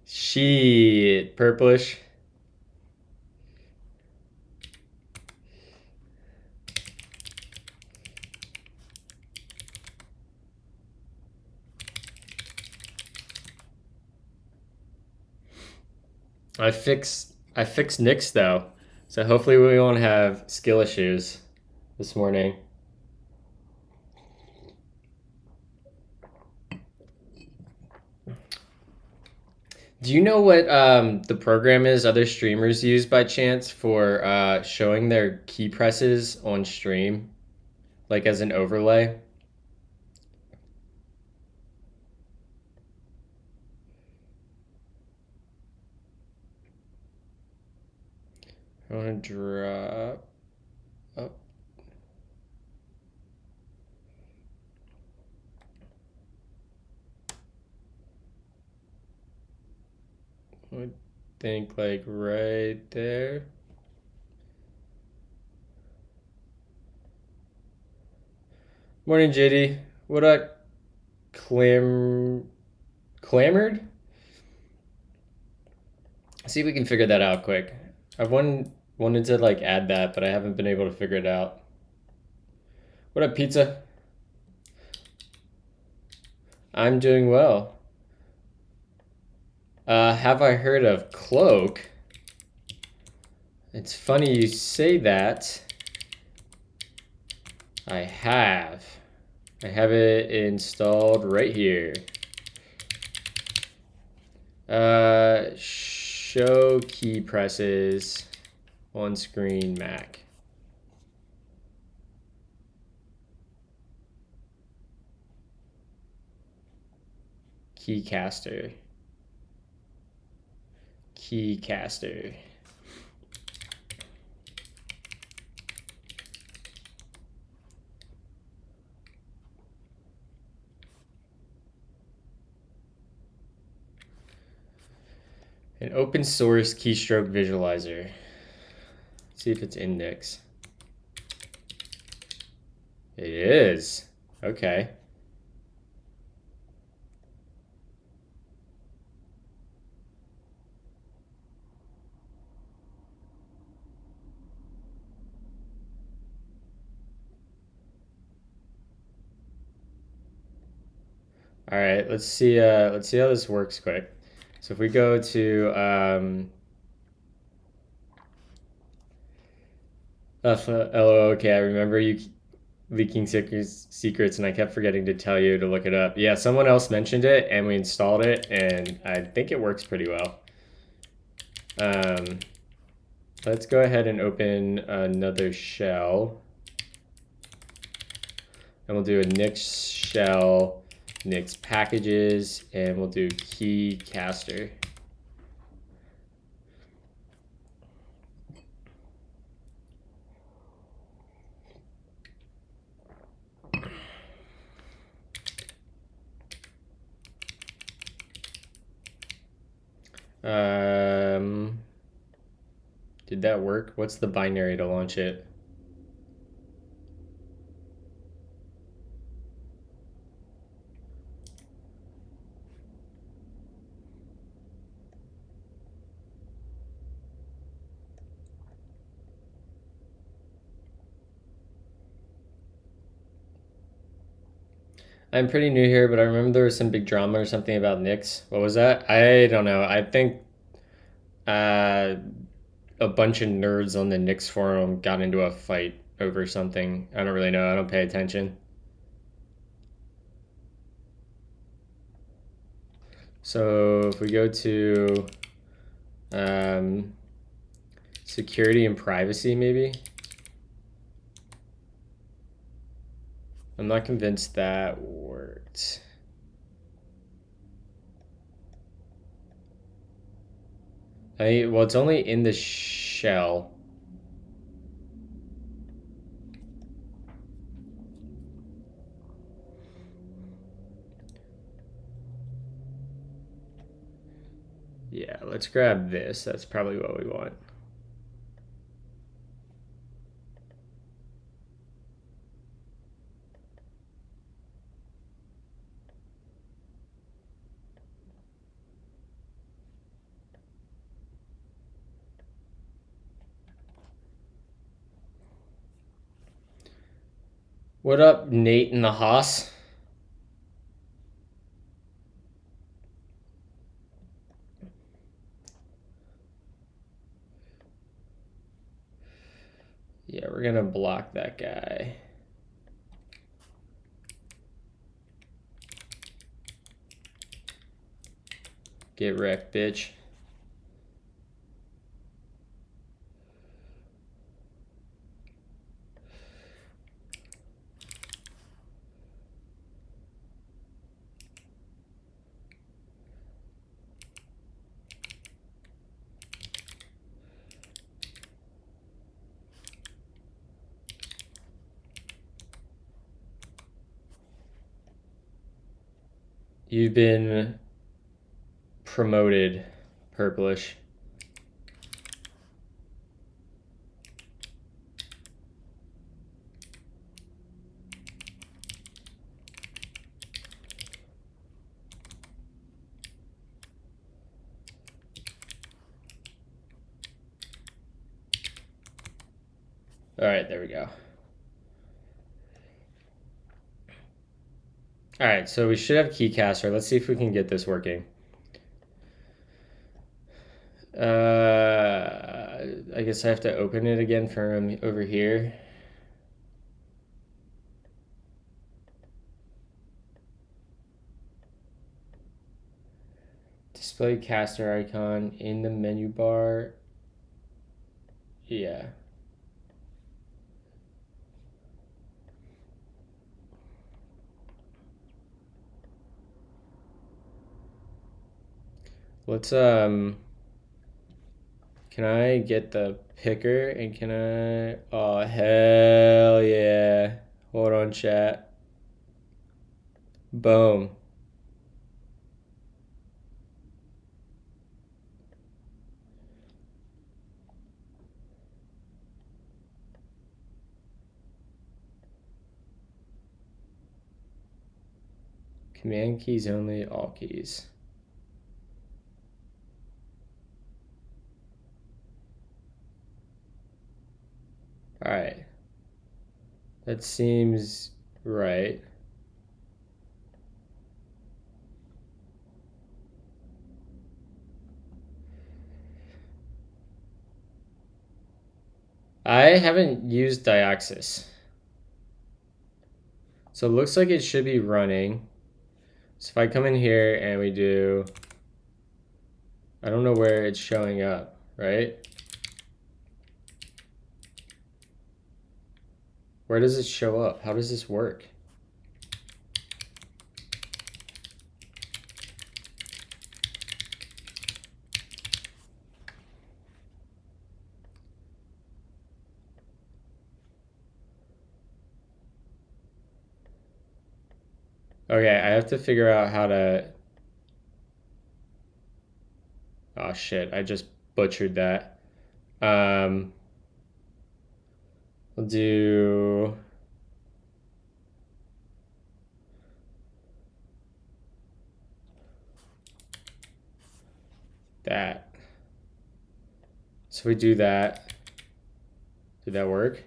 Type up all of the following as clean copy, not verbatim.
Shit, purplish. I fixed Nyx though, so hopefully we won't have skill issues this morning. Do you know what the program is other streamers use by chance for showing their key presses on stream, like as an overlay? I want to drop. Oh, I think like right there. Morning, JD. What I clamored? See if we can figure that out quick. I've wanted to like add that, but I haven't been able to figure it out. What up, pizza? I'm doing well. Have I heard of Cloak? It's funny you say that. I have. I have it installed right here. Show key presses on screen Mac. Keycaster. Keycaster. An open source keystroke visualizer. Let's see if it's index. It is. Okay. All right, let's see how this works quick. So if we go to okay, I remember you leaking secrets, and I kept forgetting to tell you to look it up. Yeah, someone else mentioned it, and we installed it, and I think it works pretty well. Let's go ahead and open another shell, and we'll do a Nix shell, Nix packages, and we'll do keycaster. Did that work? What's the binary to launch it? I'm pretty new here, but I remember there was some big drama or something about Nix. What was that? I don't know. I think uh, a bunch of nerds on the Nix forum got into a fight over something. I don't really know. I don't pay attention. So if we go to security and privacy, maybe. I'm not convinced that worked. Well, it's only in the shell. Yeah, let's grab this. That's probably what we want. What up, Nate and the Haas? Yeah, we're gonna block that guy. Get wrecked, bitch. You've been promoted, Purplish. All right, there we go. All right, so we should have Keycaster. Let's see if we can get this working. I guess I have to open it again from over here. Display caster icon in the menu bar. Yeah. Let's can I get the picker and can I oh hell yeah. Hold on, chat. Boom. Command keys only, all keys. All right. That seems right. I haven't used Dioxis. So it looks like it should be running. So if I come in here and we do, I don't know where it's showing up, right? Where does it show up? How does this work? Okay, I have to figure out how to... Oh shit, I just butchered that. We'll do... that. So we do that. Did that work?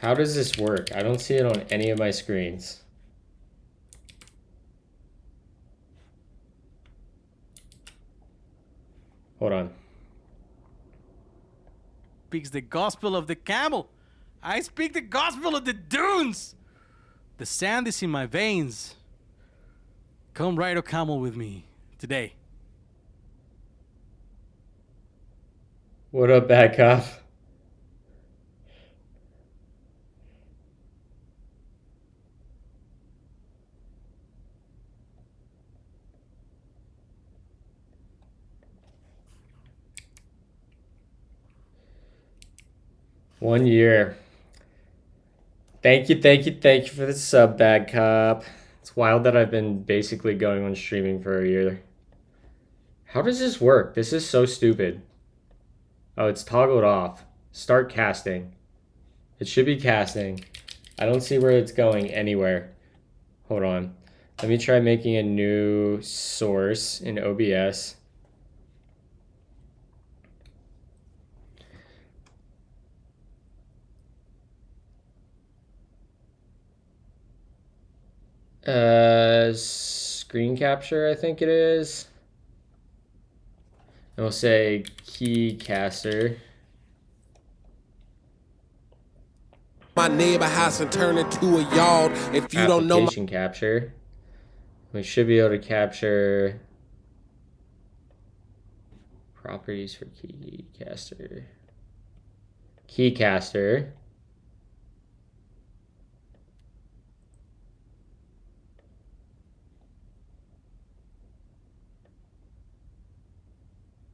How does this work? I don't see it on any of my screens. Hold on. Speaks the gospel of the camel. I speak the gospel of the dunes. The sand is in my veins. Come ride a camel with me today. What up, bad cop? One year. Thank you for the sub, bad cop. It's wild that I've been basically going on streaming for a year. How does this work? This is so stupid. Oh, it's toggled off. Start casting. It should be casting. I don't see where it's going anywhere. Hold on. Let me try making a new source in OBS. Screen capture, I think it is. And we'll say Keycaster. My neighbor house and turn into a yard. If you don't know my Application capture. We should be able to capture properties for Keycaster. Keycaster.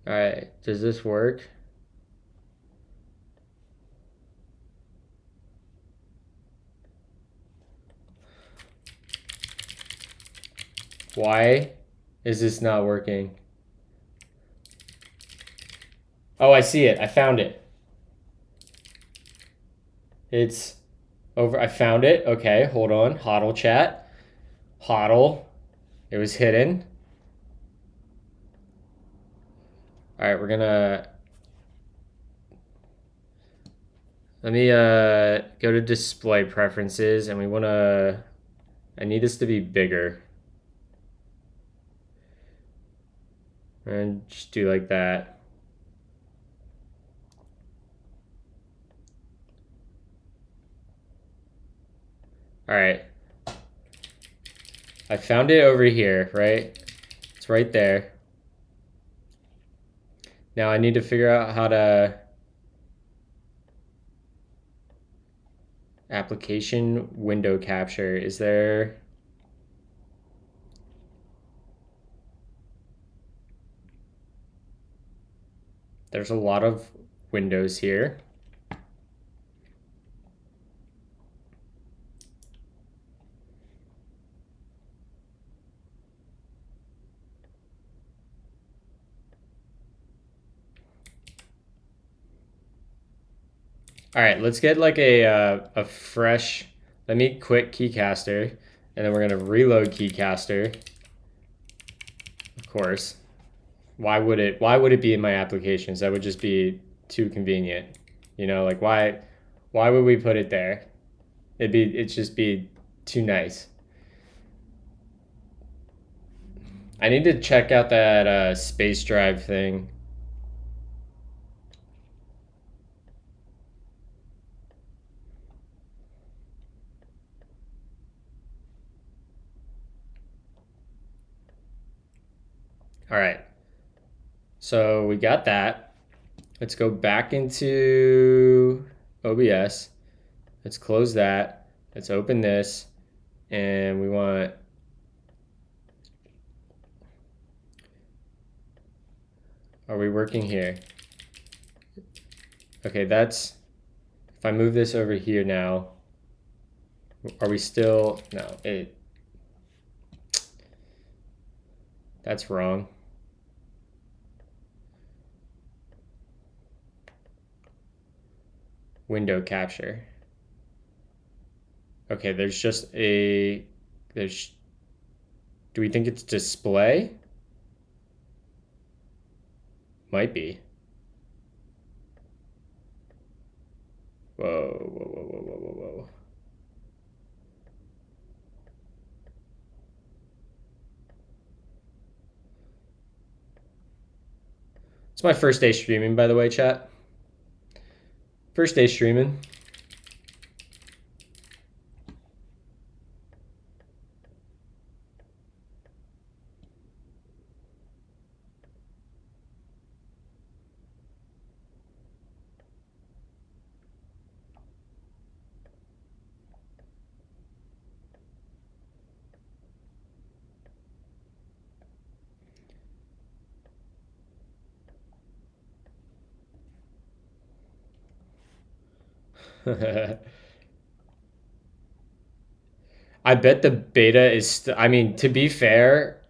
All right, does this work? Why is this not working? Oh, I see it. I found it. It's over. I found it. Okay, hold on. HODL chat. HODL. It was hidden. All right, we're gonna... Let me go to display preferences, and we wanna... I need this to be bigger. And just do like that. All right. I found it over here, right? It's right there. Now I need to figure out how to... Application window capture. Is there... There's a lot of windows here. All right, let's get like a fresh... Let me quit Keycaster, and then we're gonna reload Keycaster. Of course. Why would it be in my applications? That would just be too convenient. You know, like why would we put it there? It'd just be too nice. I need to check out that space drive thing. All right. So we got that. Let's go back into OBS. Let's close that. Let's open this. And we want... Are we working here? Okay, that's... If I move this over here now, are we still... No, that's wrong. Window capture. Okay, there's just a... There's... Do we think it's display? Might be. Whoa, whoa, whoa, whoa, whoa, whoa, whoa. It's my first day streaming, by the way, chat. First day streaming. I bet the beta is... I mean, to be fair,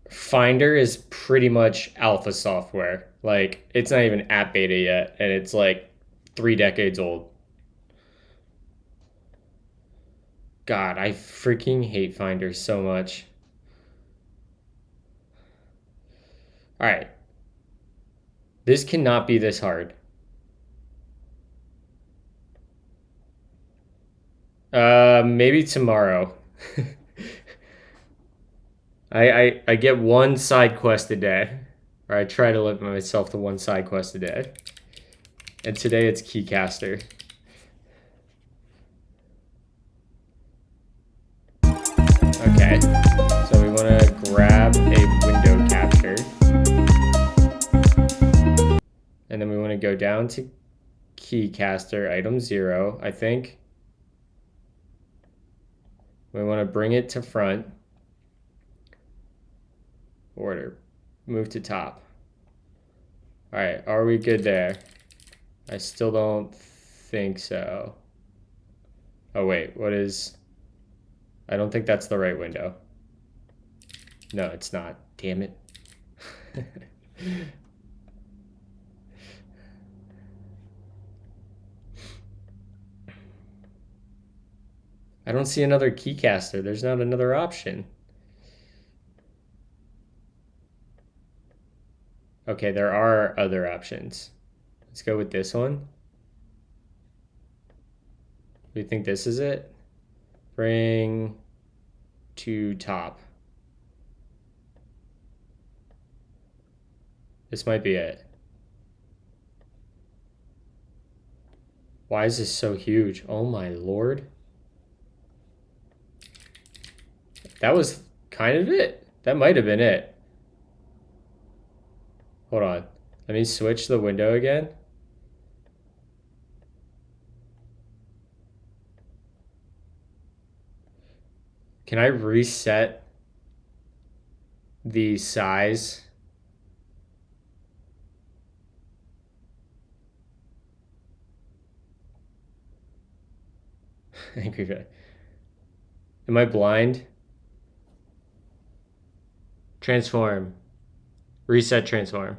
Finder is pretty much alpha software. Like, it's not even at beta yet, and it's like 3 decades old. God, I freaking hate Finder so much. All right. This cannot be this hard. Maybe tomorrow. I get one side quest a day. Or I try to limit myself to one side quest a day. And today it's Keycaster. Okay. So we want to grab a window capture. And then we want to go down to Keycaster, item 0, I think. We want to bring it to front. Order. Move to top. Alright, are we good there? I still don't think so. Oh wait, what is... I don't think that's the right window. No, it's not. Damn it. I don't see another Keycaster. There's not another option. Okay, there are other options. Let's go with this one. We think this is it? Bring to top. This might be it. Why is this so huge? Oh my lord. That was kind of it. That might have been it. Hold on. Let me switch the window again. Can I reset the size? Angry Vet. Am I blind? Transform. Reset transform.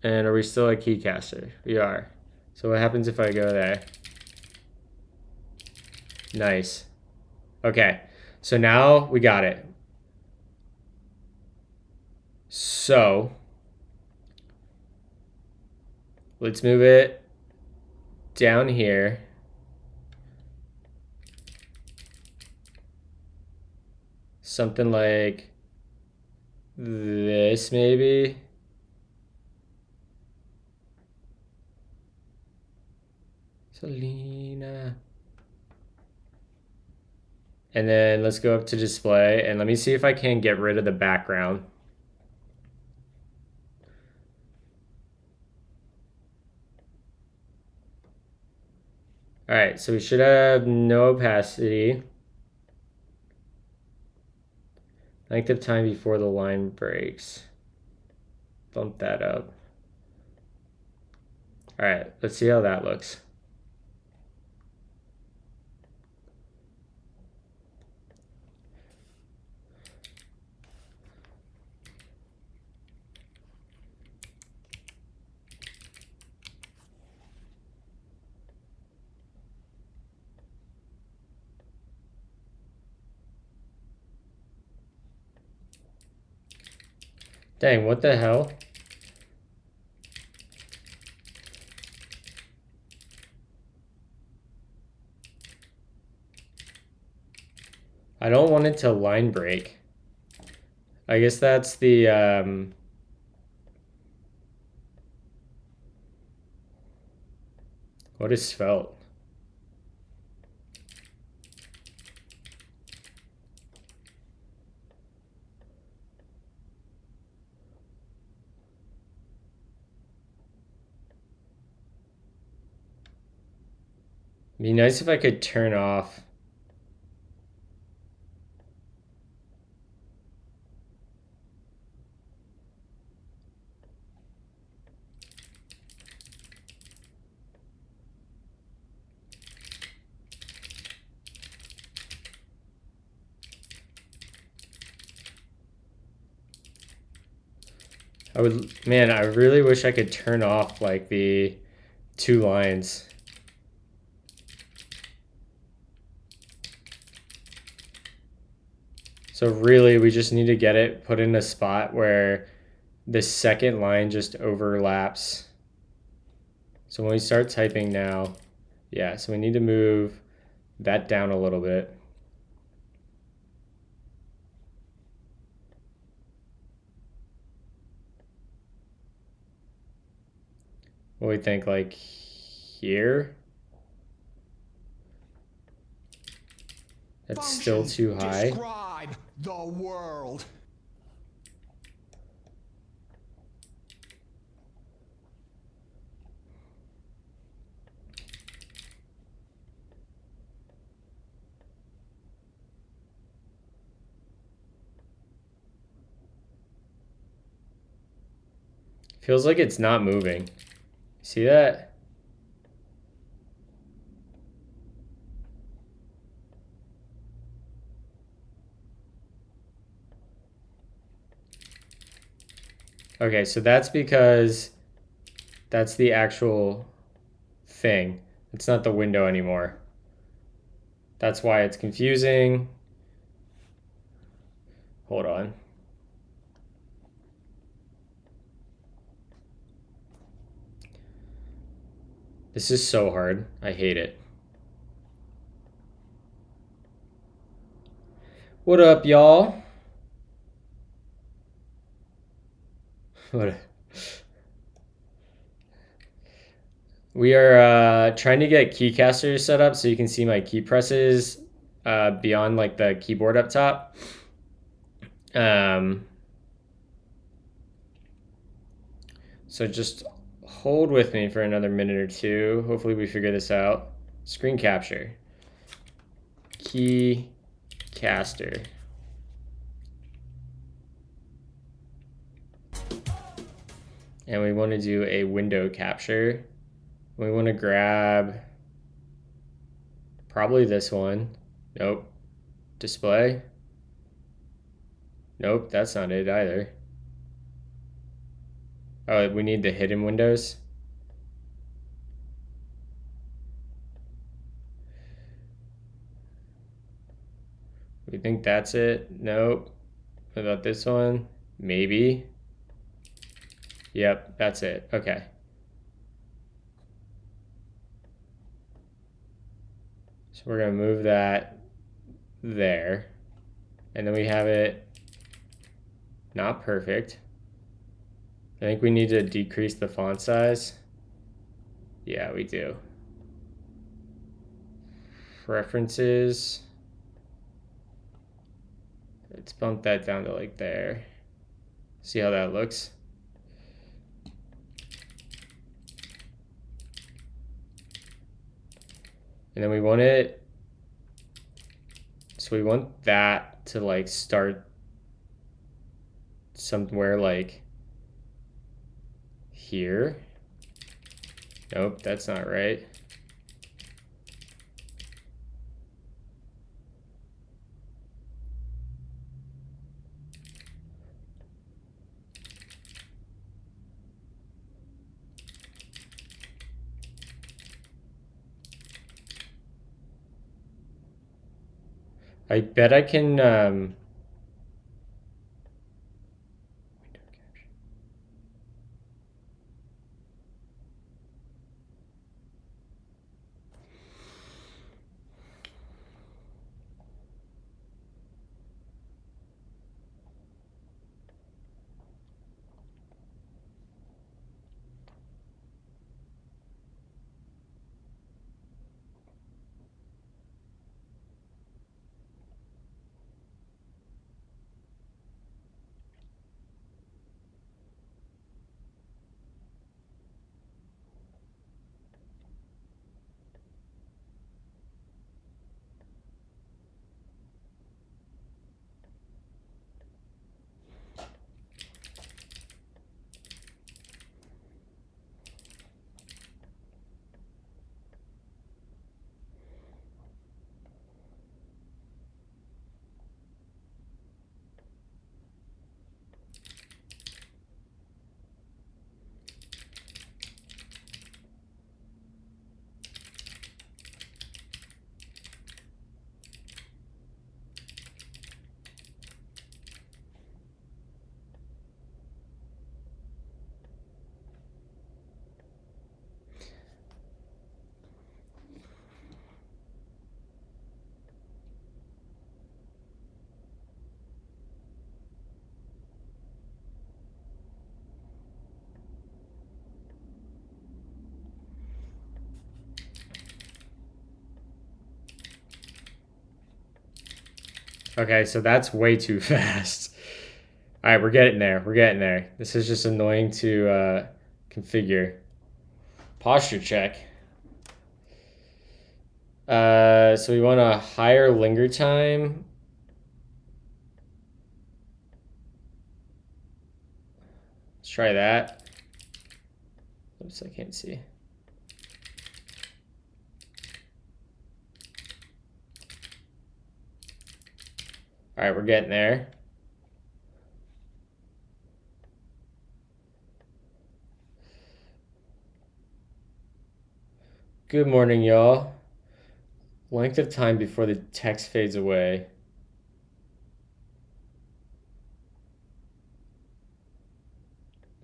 And are we still at Keycaster? We are. So what happens if I go there? Nice. Okay. So now we got it. So let's move it down here. Something like this, maybe. Selena. And then let's go up to display and let me see if I can get rid of the background. All right, so we should have no opacity. Length of time before the line breaks. Bump that up. All right, let's see how that looks. Dang, what the hell? I don't want it to line break. I guess that's the, what is svelte? It'd be nice if I could turn off. Man, I really wish I could turn off like the 2 lines. So really, we just need to get it put in a spot where the second line just overlaps. So when we start typing now, yeah, so we need to move that down a little bit. What do we think, like here? That's still too high. Describe the world. Feels like it's not moving. See that? Okay, so that's because that's the actual thing. It's not the window anymore. That's why it's confusing. Hold on. This is so hard. I hate it. What up, y'all? What? We are trying to get keycasters set up so you can see my key presses beyond like the keyboard up top. So just hold with me for another minute or two. Hopefully we figure this out. Screen capture. Keycaster. And we want to do a window capture. We want to grab probably this one. Nope. Display. Nope, that's not it either. Oh, we need the hidden windows. We think that's it. Nope. What about this one? Maybe. Yep, that's it. Okay. So we're going to move that there. And then we have it not perfect. I think we need to decrease the font size. Yeah, we do. Preferences. Let's bump that down to like there. See how that looks? And then we want it, so we want that to like start somewhere like here. Nope, that's not right. I bet I can window capture. Okay, so that's way too fast. All right, we're getting there. We're getting there. This is just annoying to configure. Posture check. So we want a higher linger time. Let's try that. Oops, I can't see. All right, we're getting there. Good morning, y'all. Length of time before the text fades away.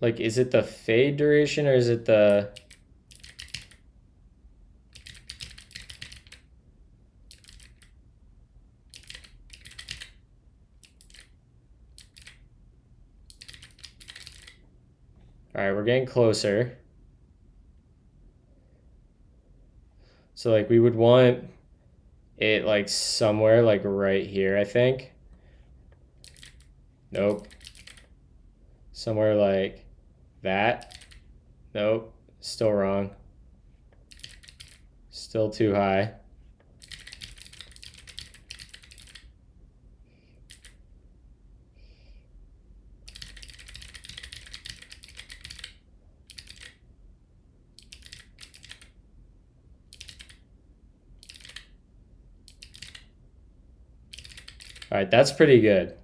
Like, is it the fade duration or is it the... All right, we're getting closer. So like we would want it like somewhere like right here, I think. Nope. Somewhere like that. Nope. Still wrong. Still too high. All right, that's pretty good.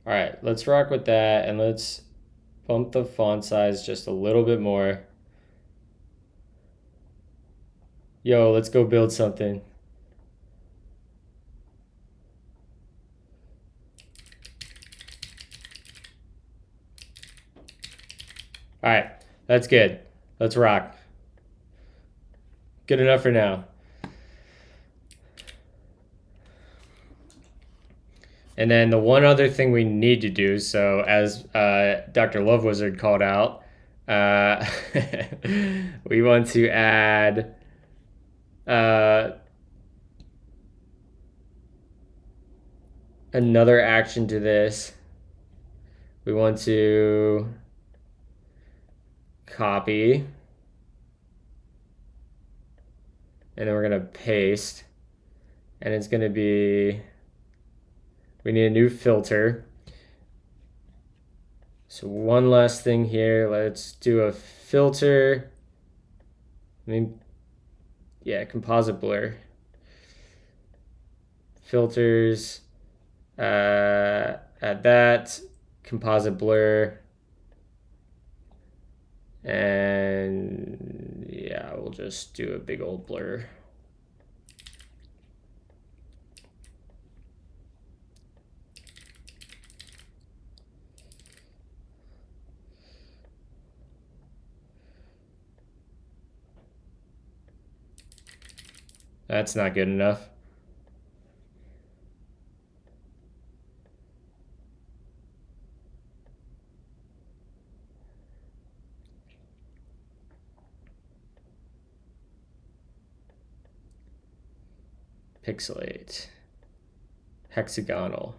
All right, let's rock with that and let's bump the font size just a little bit more. Yo, let's go build something. All right, that's good. Let's rock. Good enough for now. And then the one other thing we need to do, so as Dr. Love Wizard called out, we want to add another action to this. We want to copy, and then we're going to paste, and it's going to be, we need a new filter. So one last thing here, let's do a filter. I mean, yeah, composite blur. Filters, add that, composite blur. And yeah, we'll just do a big old blur. That's not good enough. Pixelate. Hexagonal.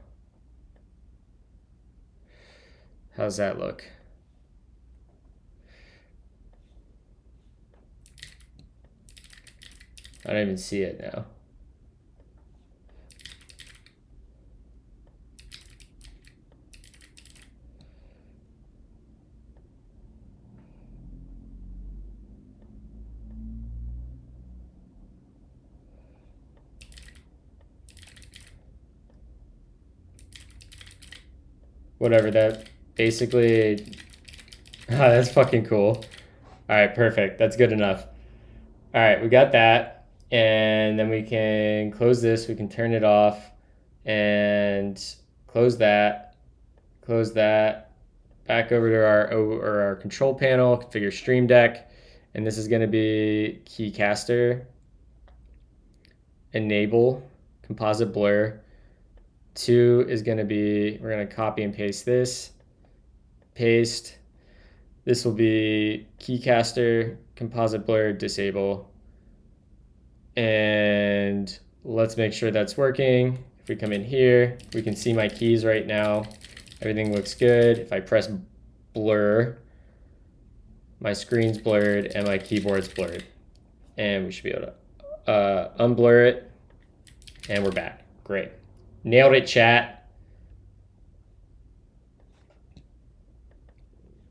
How's that look? I don't even see it now. Whatever, that basically... that's fucking cool. All right, perfect. That's good enough. All right, we got that. And then we can close this. We can turn it off and close that. Close that. Back over to our control panel, configure Stream Deck. And this is going to be Keycaster. Enable composite blur. 2 is going to be, we're going to copy and paste this. paste. This will be Keycaster, composite blur, disable. And let's make sure that's working. If we come in here, we can see my keys right now. Everything looks good. If I press blur, my screen's blurred and my keyboard's blurred. And we should be able to unblur it. And we're back. Great. Nailed it, chat.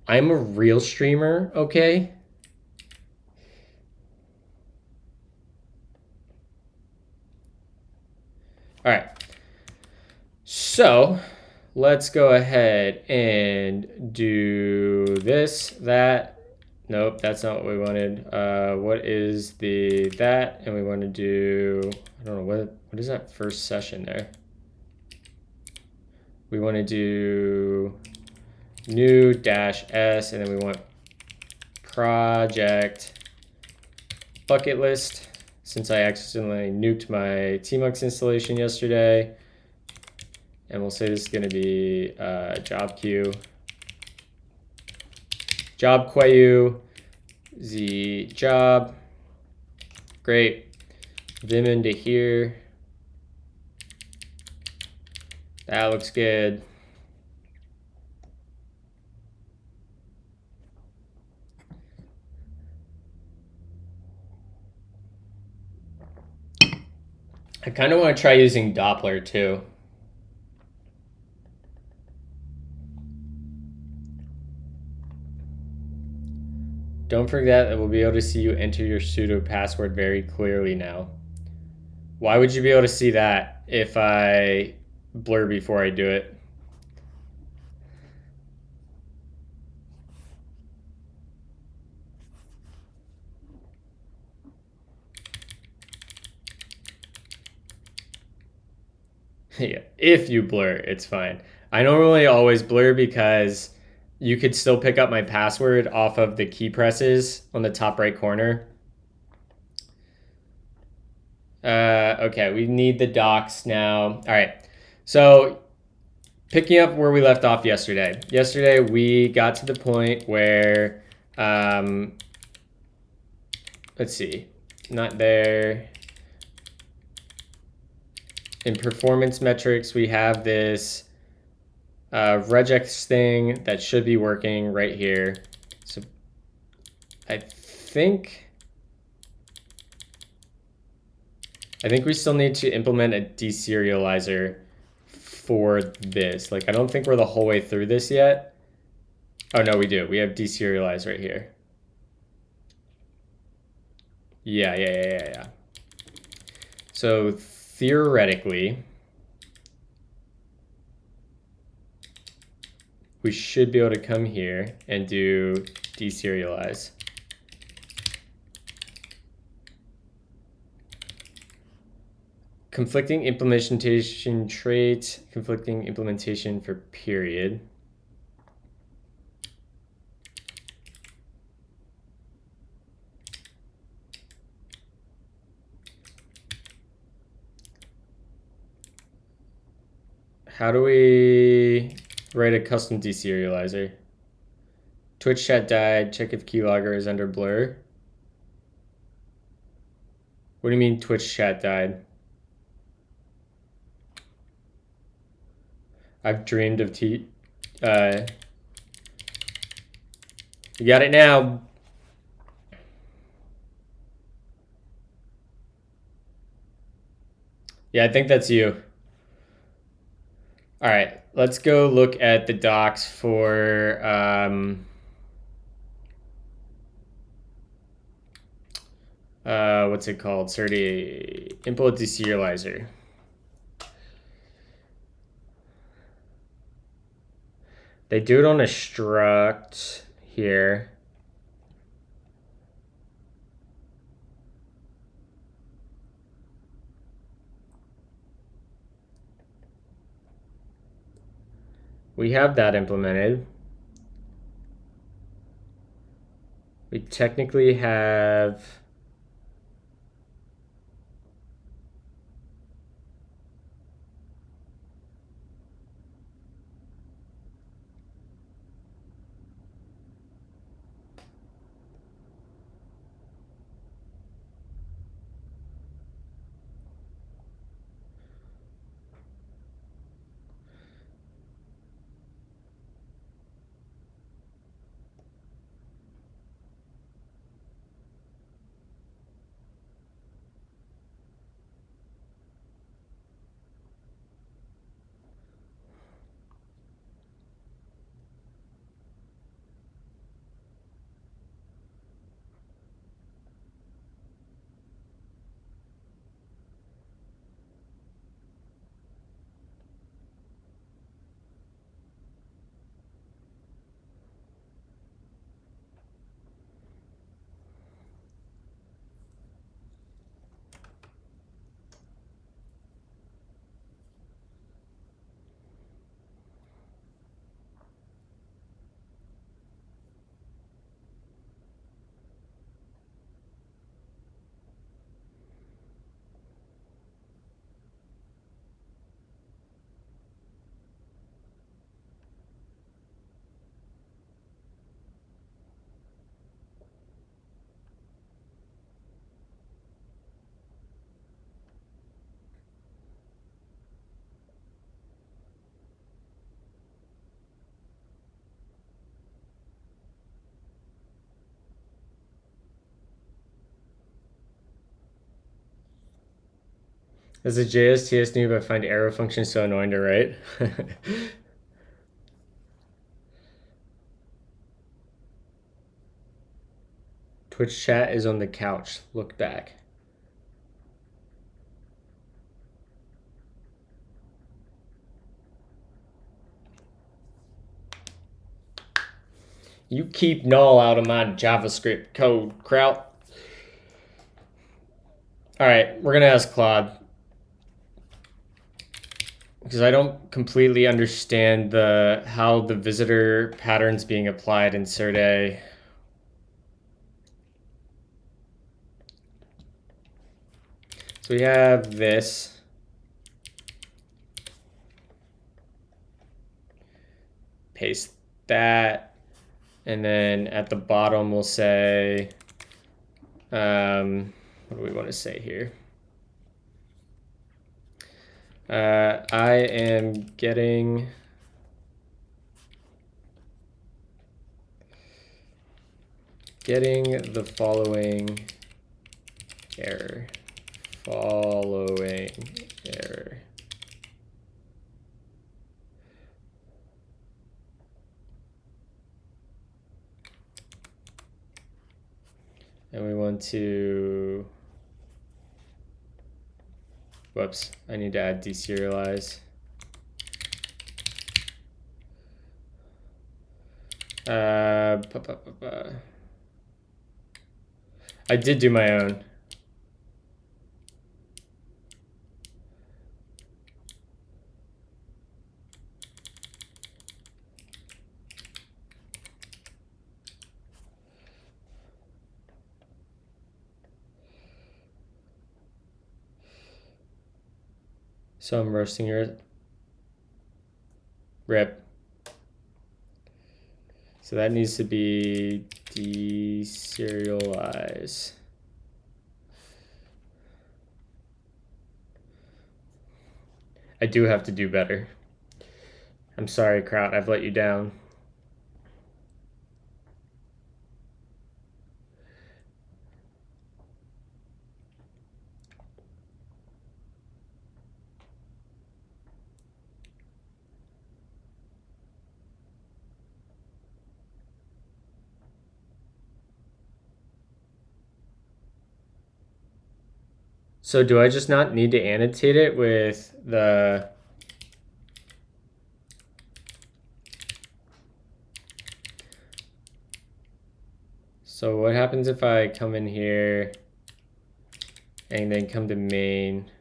I'm a real streamer, okay? All right. So let's go ahead and do this, that. Nope, that's not what we wanted. What is that? And we want to do, I don't know, what is that first session there? We want to do new -s, and then we want project bucket list. Since I accidentally nuked my Tmux installation yesterday, and we'll say this is going to be job queue, job queue, the job. Great. Vim into here. That looks good. I kind of want to try using Doppler too. Don't forget that we'll be able to see you enter your sudo password very clearly now. Why would you be able to see that if I blur before I do it? Yeah, if you blur, it's fine. I normally always blur because you could still pick up my password off of the key presses on the top right corner. Okay, we need the docs now. All right, so picking up where we left off yesterday. Yesterday, we got to the point where, let's see, not there. In performance metrics, we have this regex thing that should be working right here. So I think we still need to implement a deserializer for this. Like, I don't think we're the whole way through this yet. Oh, no, we do. We have deserialize right here. Yeah. So theoretically, we should be able to come here and do deserialize. Conflicting implementation trait, conflicting implementation for period. How do we write a custom deserializer? Twitch chat died. Check if keylogger is under blur. What do you mean Twitch chat died? I've dreamed of you got it now. Yeah, I think that's you. All right, let's go look at the docs for what's it called? Certi import deserializer. They do it on a struct here. We have that implemented. We technically have As a JSTS noob, I find arrow function so annoying to write. Twitch chat is on the couch. Look back. You keep null out of my JavaScript code, Kraut. All right, we're gonna ask Claude because I don't completely understand how the visitor pattern's being applied in Serde. So we have this. Paste that. And then at the bottom, we'll say, what do we want to say here? I am getting the following error. And we want to, whoops, I need to add deserialize. I did do my own. So I'm roasting yours. Rip. So that needs to be deserialize. I do have to do better. I'm sorry, Kraut, I've let you down. So do I just not need to annotate it with the... So what happens if I come in here and then come to main?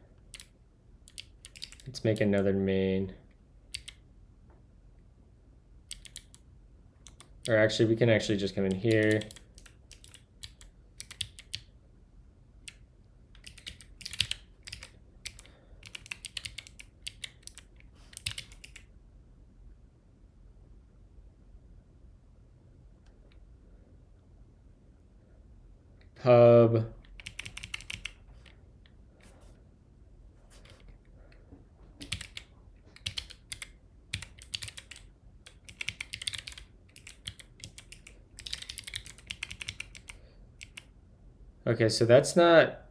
Let's make another main. Or actually, we can actually just come in here. Pub. Okay, so that's not...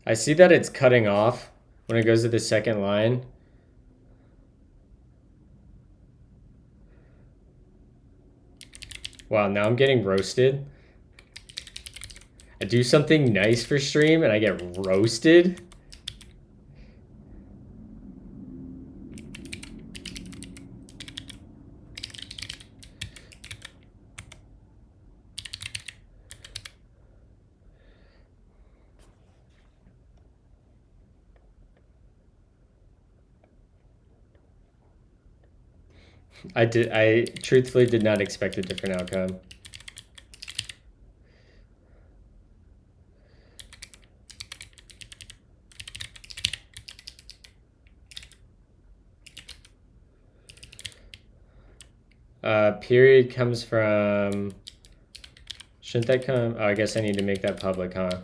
I see that it's cutting off when it goes to the second line. Wow, now I'm getting roasted. I do something nice for stream and I get roasted. I truthfully did not expect a different outcome. Period comes from, shouldn't that come? Oh, I guess I need to make that public, huh?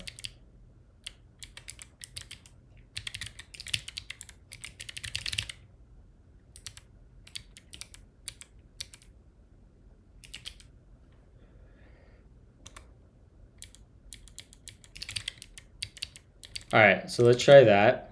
All right, so let's try that.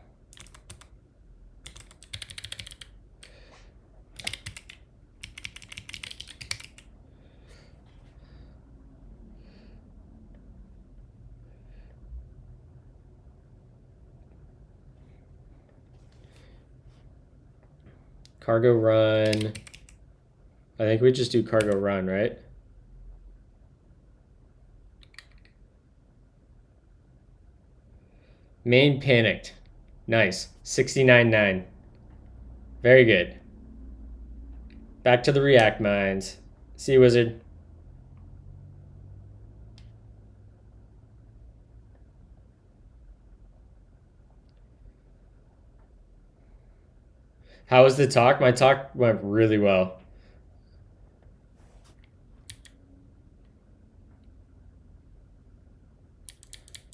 Cargo run. I think we just do cargo run, right? Main panicked. Nice. 69.9. Very good. Back to the React mines. See you, wizard. How was the talk? My talk went really well.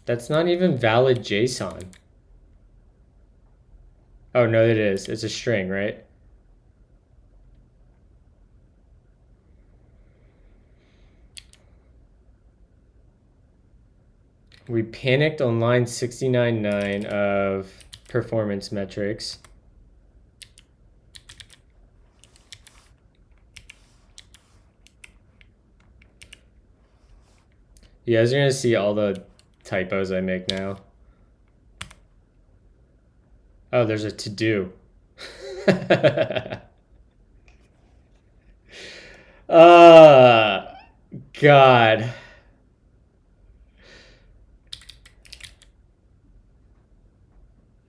That's not even valid JSON. Oh, no, it is. It's a string, right? We panicked on line 69.9 of performance metrics. You guys are going to see all the typos I make now. Oh, there's a to-do. God.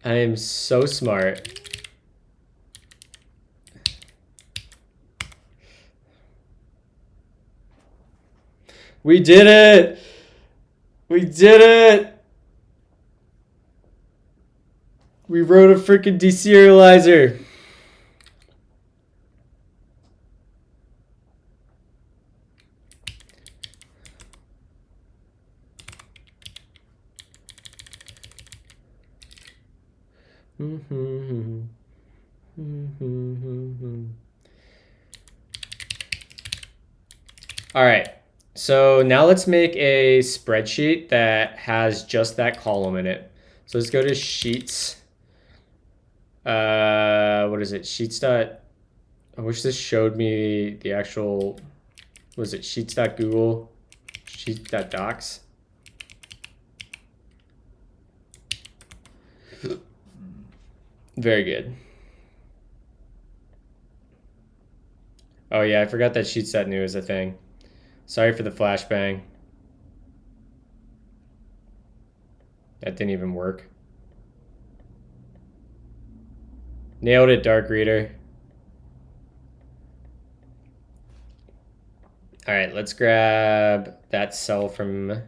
I am so smart. We did it! We did it! We wrote a freaking deserializer. All right. So now let's make a spreadsheet that has just that column in it. So let's go to Sheets. What is it? Sheets. I wish this showed me the actual. Was it Sheets.google? Sheets.docs. Very good. Oh yeah, I forgot that Sheets.new is a thing. Sorry for the flashbang. That didn't even work. Nailed it, Dark Reader. All right, let's grab that cell from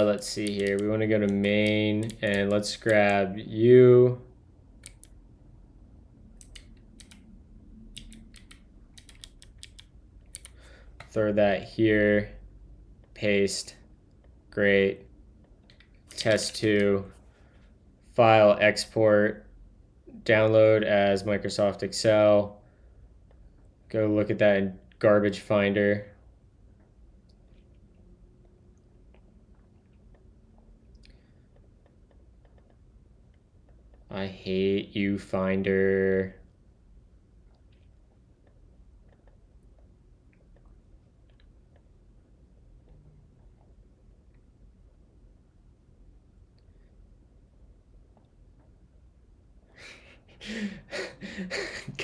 let's see here. We want to go to main and let's grab you. Throw that here. Paste. Great. Test2. File export. Download as Microsoft Excel. Go look at that in Garbage Finder. I hate you, Finder.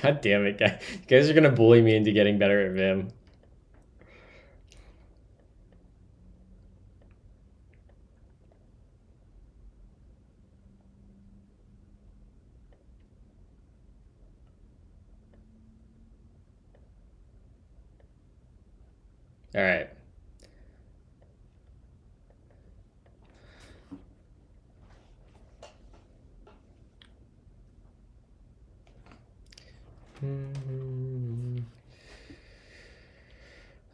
God damn it, guys. You guys are gonna bully me into getting better at Vim. All right.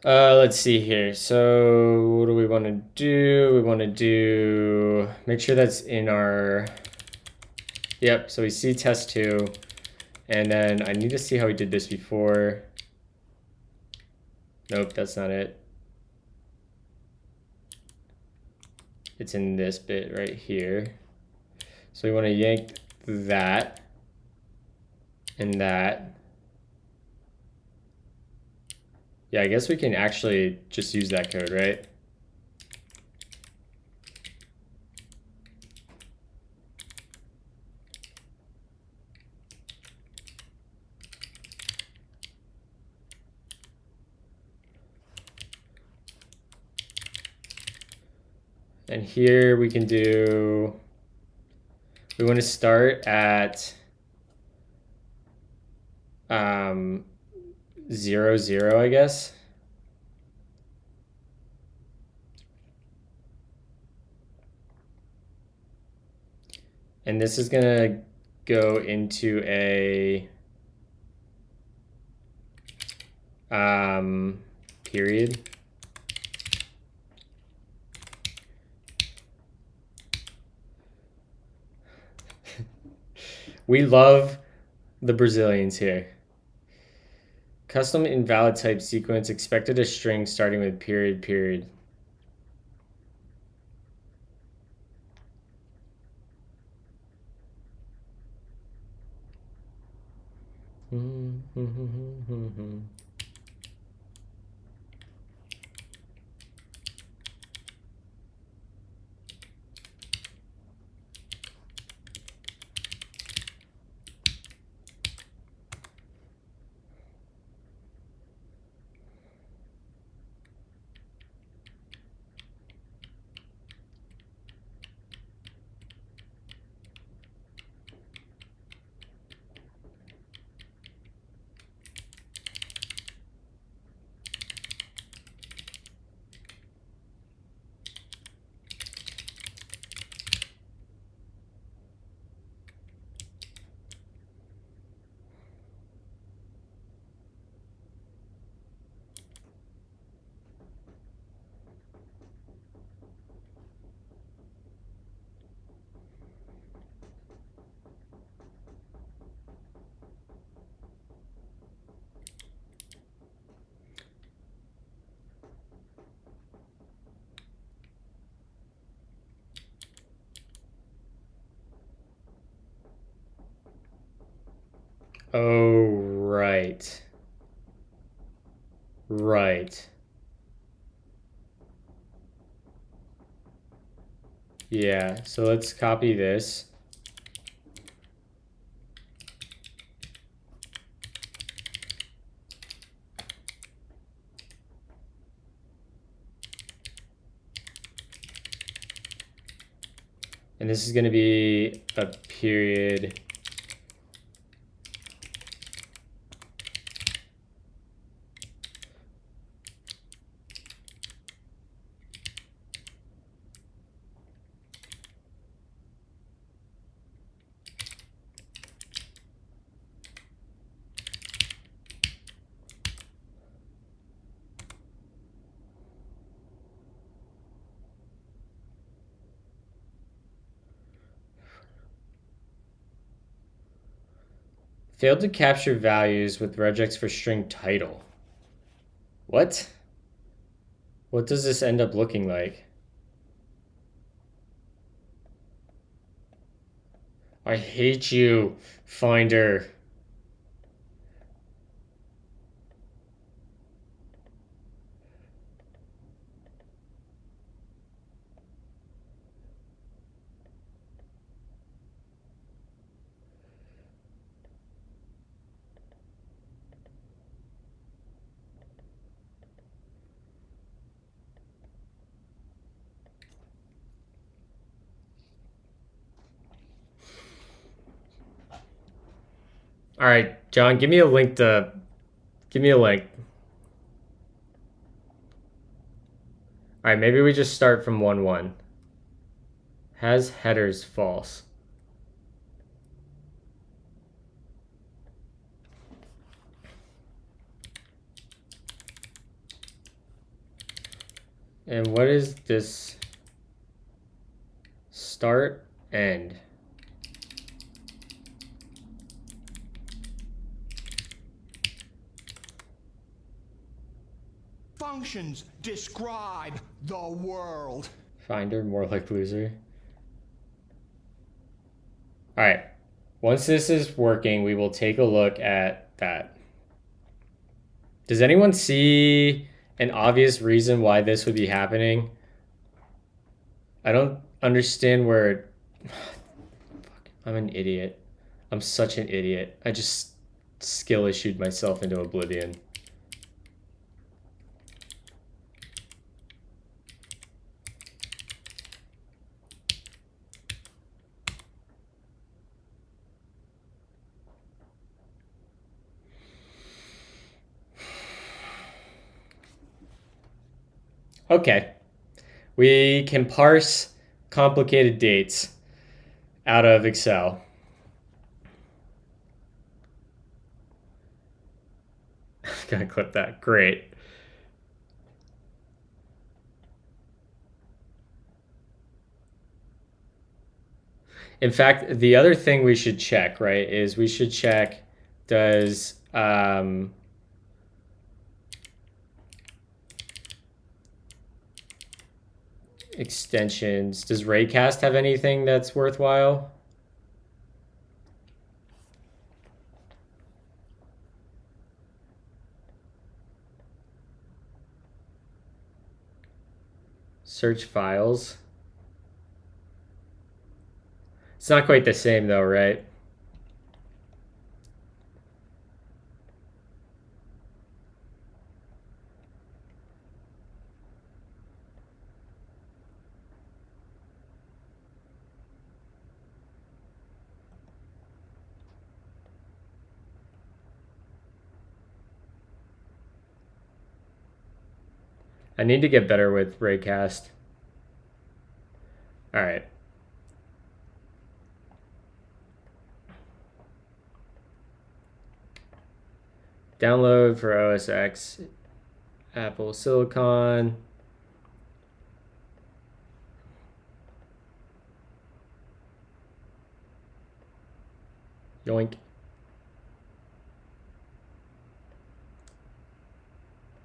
Let's see here. So what do we want to do? We want to do, make sure that's in our, yep. So we see test 2, and then I need to see how we did this before. Nope, that's not it. It's in this bit right here. So we want to yank that and that. Yeah, I guess we can actually just use that code, right? And here we can do, we want to start at 0, 0, I guess. And this is gonna go into a period. We love the Brazilians here. Custom invalid type sequence expected a string starting with period, period. Oh, right. Right. Yeah, so let's copy this. And this is going to be a period. Failed to capture values with regex for string title. What? What does this end up looking like? I hate you, Finder. All right, John, give me a link. All right, maybe we just start from 1, 1. Has headers false. And what is this? Start, end. Functions describe the world. Finder, more like loser. All right. Once this is working, we will take a look at that. Does anyone see an obvious reason why this would be happening? I don't understand where... Fuck, I'm an idiot. I'm such an idiot. I just skill issued myself into oblivion. Okay. We can parse complicated dates out of Excel. Gonna clip that. Great. In fact, the other thing we should check, right, is we should check, does extensions, does Raycast have anything that's worthwhile? Search files. It's not quite the same though, right? I need to get better with Raycast. All right. Download for OS X, Apple Silicon. Yoink.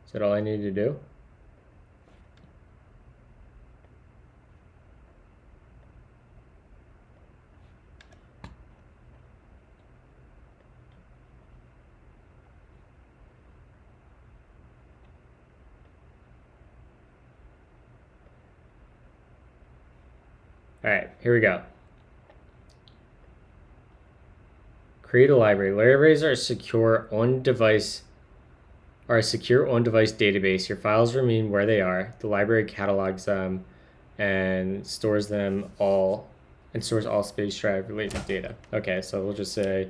Is that all I need to do? All right, here we go. Create a library. Libraries are a secure on-device database. Your files remain where they are. The library catalogs them and stores them all and stores all space drive related data. Okay, so we'll just say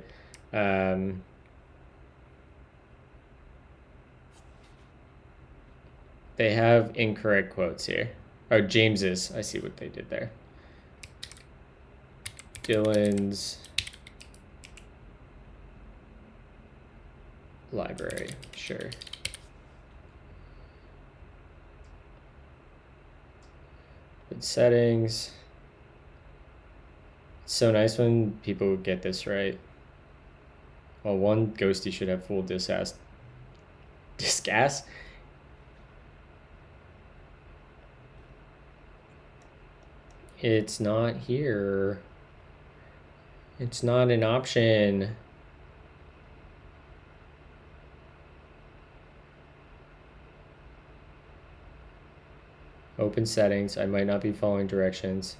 they have incorrect quotes here. Oh, James's. I see what they did there. Dylan's library, sure. Good settings. It's so nice when people get this right. Well, one ghosty should have full disk gas. It's not here. It's not an option. Open settings. I might not be following directions.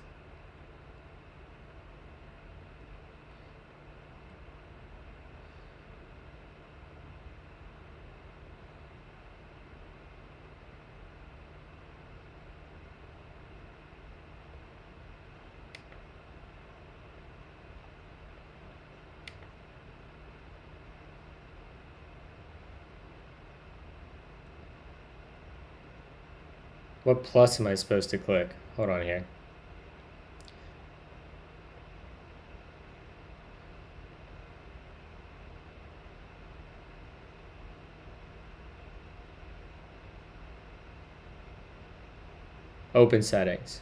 What plus am I supposed to click? Hold on here. Open settings.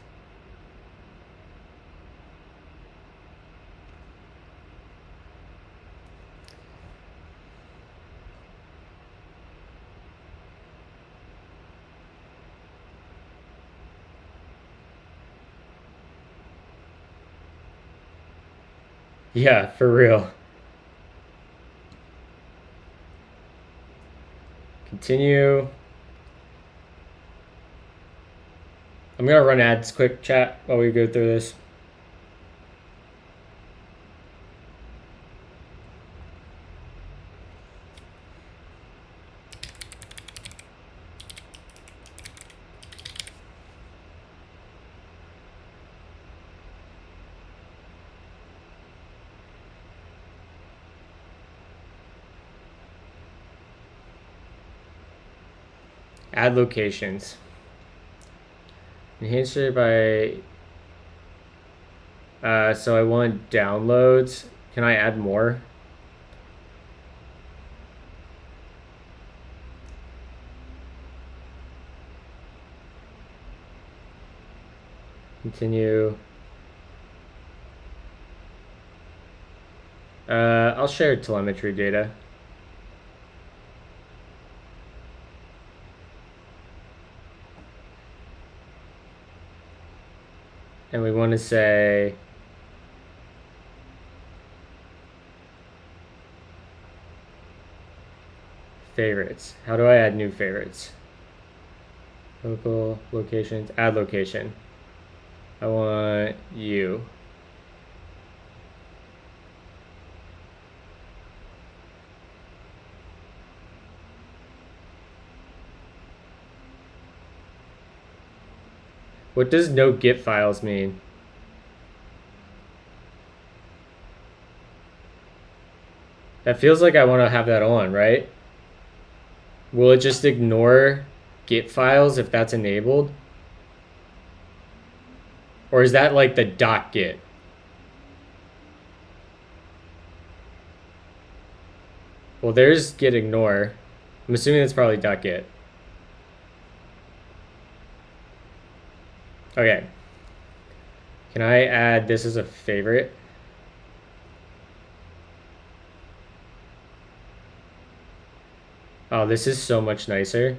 Yeah, for real. Continue. I'm gonna run ads quick, chat, while we go through this. Add locations. Enhance it by. So I want downloads. Can I add more? Continue. I'll share telemetry data. And we want to say favorites. How do I add new favorites? Local locations, add location. I want you. What does no git files mean? That feels like I want to have that on, right? Will it just ignore git files if that's enabled? Or is that like the .git? Well, there's git ignore. I'm assuming that's probably .git. Okay. Can I add this as a favorite? Oh, this is so much nicer.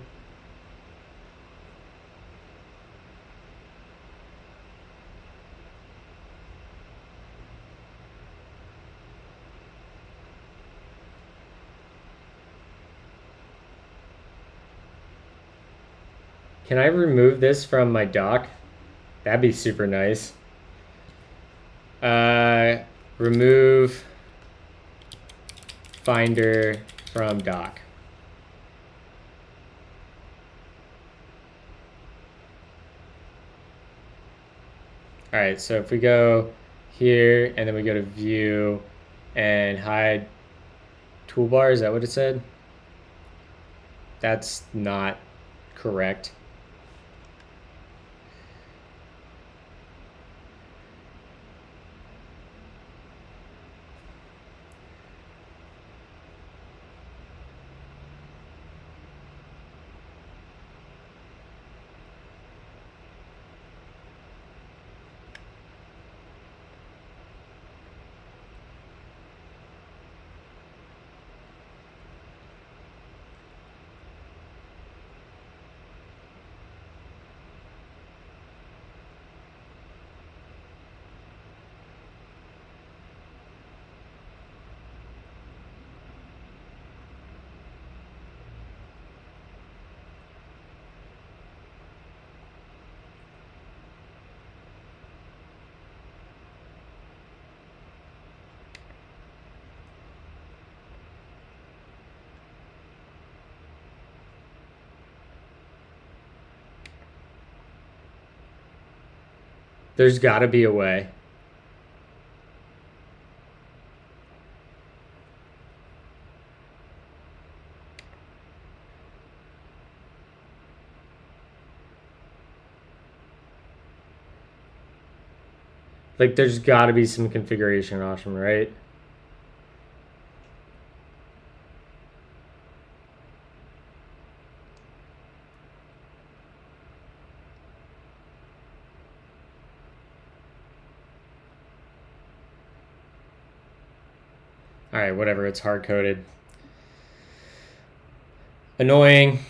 Can I remove this from my doc? That'd be super nice. Remove Finder from doc. All right, so if we go here and then we go to view and hide toolbar, is that what it said? That's not correct. There's got to be a way. Like, there's got to be some configuration option, right? Alright, whatever, it's hard-coded. Annoying.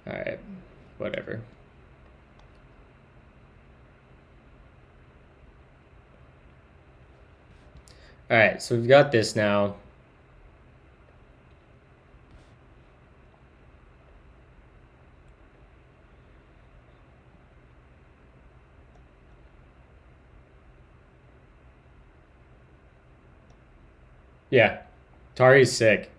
Alright, whatever. Alright, so we've got this now. Yeah, Tari's sick.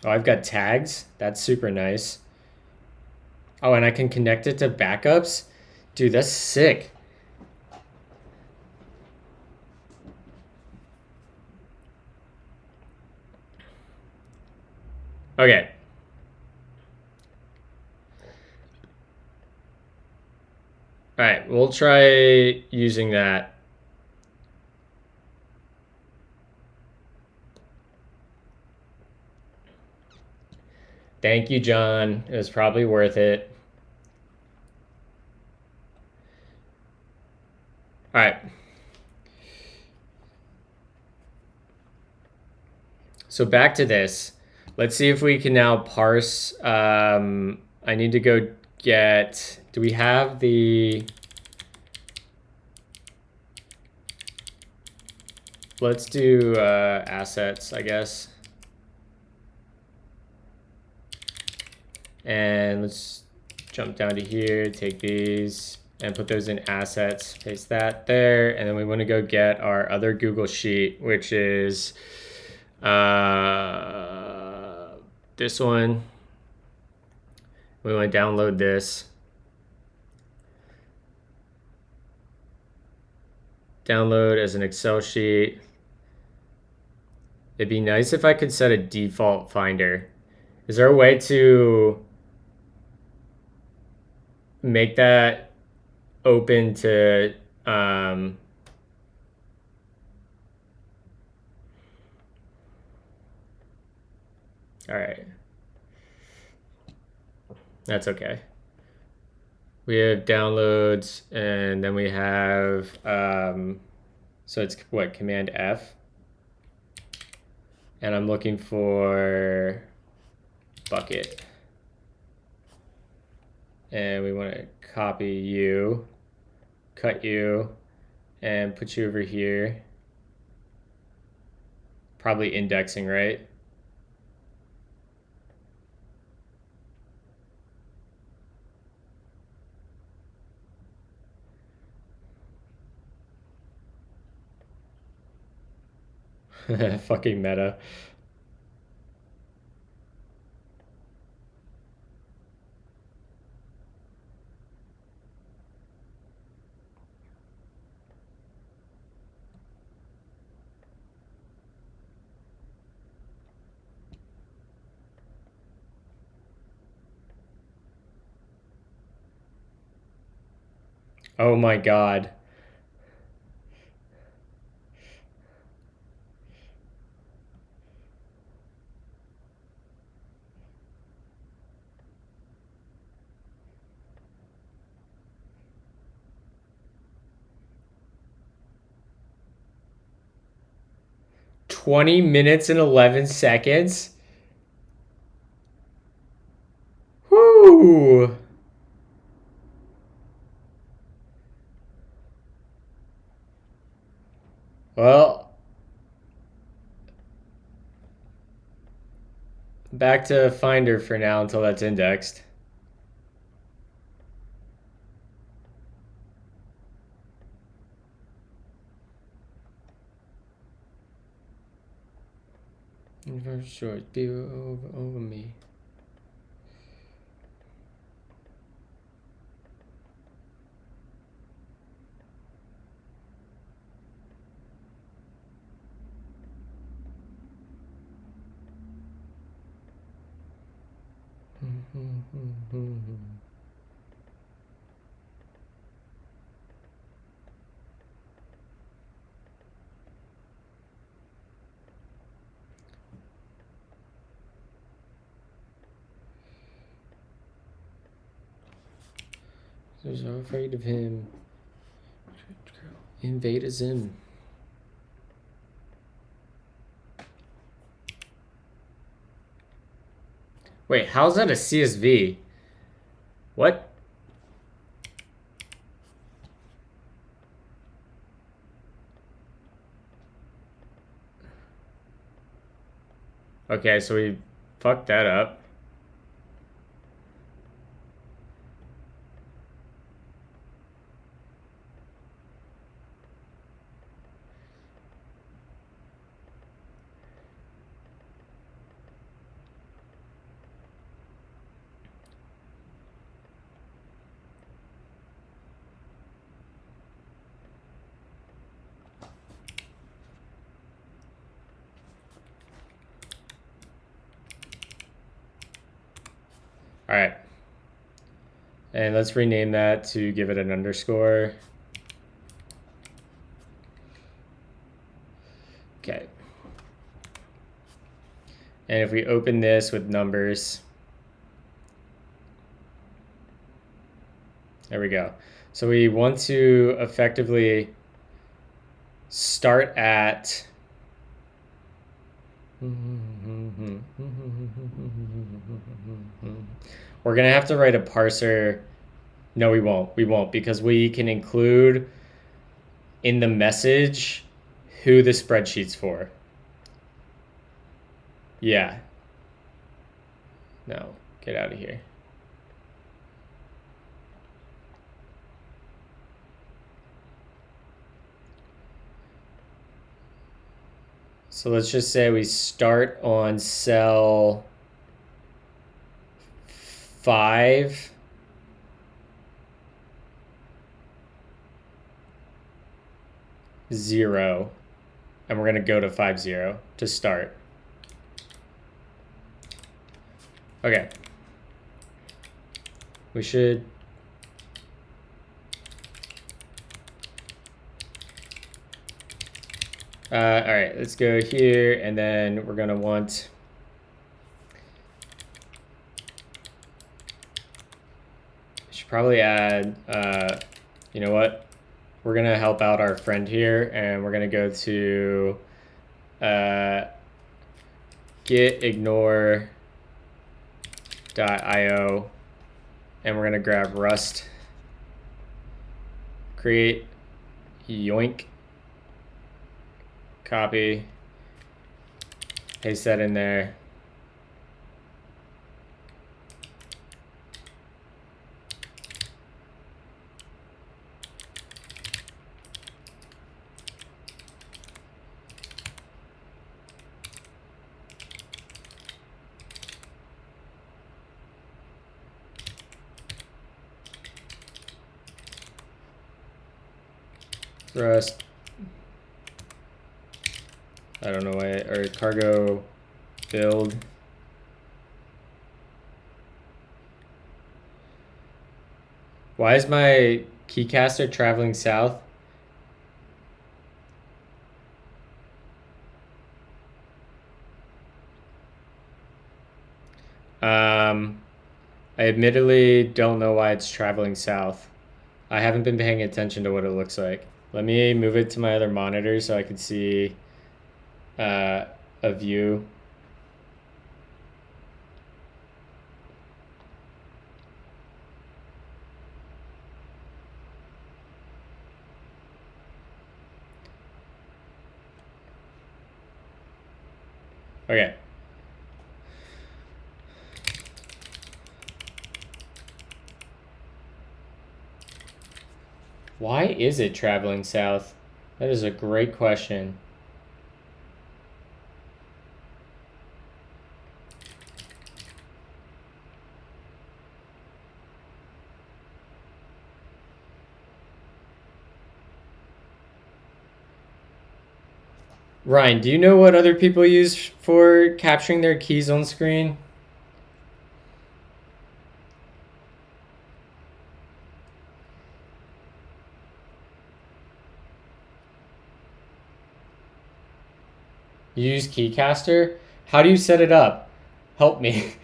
Oh, I've got tags. That's super nice. Oh, and I can connect it to backups? Dude, that's sick. Okay. Alright, we'll try using that. Thank you, John. It was probably worth it. Alright. So back to this. Let's see if we can now parse. I need to go get... Do we have the... Let's do assets, I guess. And let's jump down to here, take these, and put those in assets. Paste that there. And then we want to go get our other Google Sheet, which is this one. We want to download this. Download as an Excel sheet. It'd be nice if I could set a default finder. Is there a way to make that open to all right, that's okay. We have downloads, and then we have so it's what, Command F, and I'm looking for bucket. And we want to copy you, cut you, and put you over here. Probably indexing, right? Fucking meta. Oh my god. "20 minutes and 11 seconds? Whoo! Well, back to Finder for now until that's indexed. Universal short, be over me. They're so afraid of him. Invade a Zim. Wait, how's that a CSV? What? Okay, so we fucked that up. All right. And let's rename that to give it an underscore. Okay. And if we open this with numbers, there we go. So we want to effectively start at we're gonna have to write a parser. No, we won't. We won't, because we can include in the message who the spreadsheet's for. Yeah. No, get out of here. So let's just say we start on cell 5. Zero, and we're going to go to 50 to start. Okay. We should all right, let's go here, and then we're going to want should probably add you know what? We're going to help out our friend here, and we're going to go to git ignore.io, and we're going to grab Rust, create yoink, copy, paste that in there. Rust, I don't know why, or cargo build. Why is my keycaster traveling south? I admittedly don't know why it's traveling south. I haven't been paying attention to what it looks like. Let me move it to my other monitor so I can see a view. Okay. Why is it traveling south? That is a great question. Ryan, do you know what other people use for capturing their keys on screen? You use Keycaster? How do you set it up? Help me.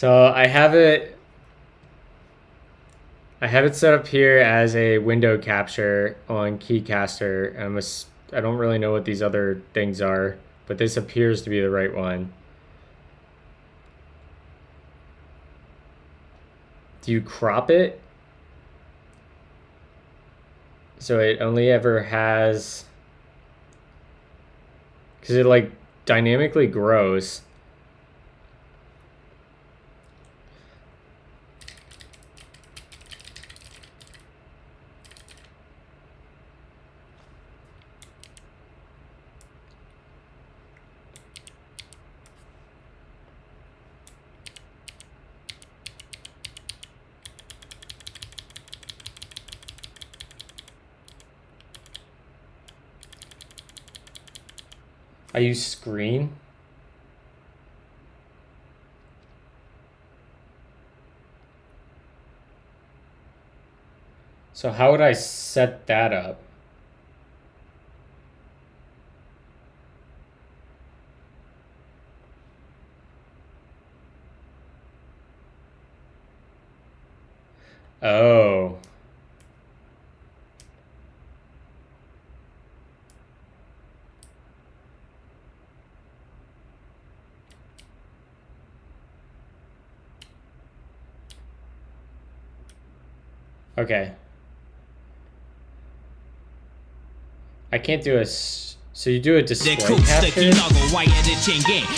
So I have it set up here as a window capture on Keycaster. I don't really know what these other things are, but this appears to be the right one. Do you crop it? So it only ever has, because it like dynamically grows. I use screen. So how would I set that up? Oh. Okay. I can't do so you do a display capture?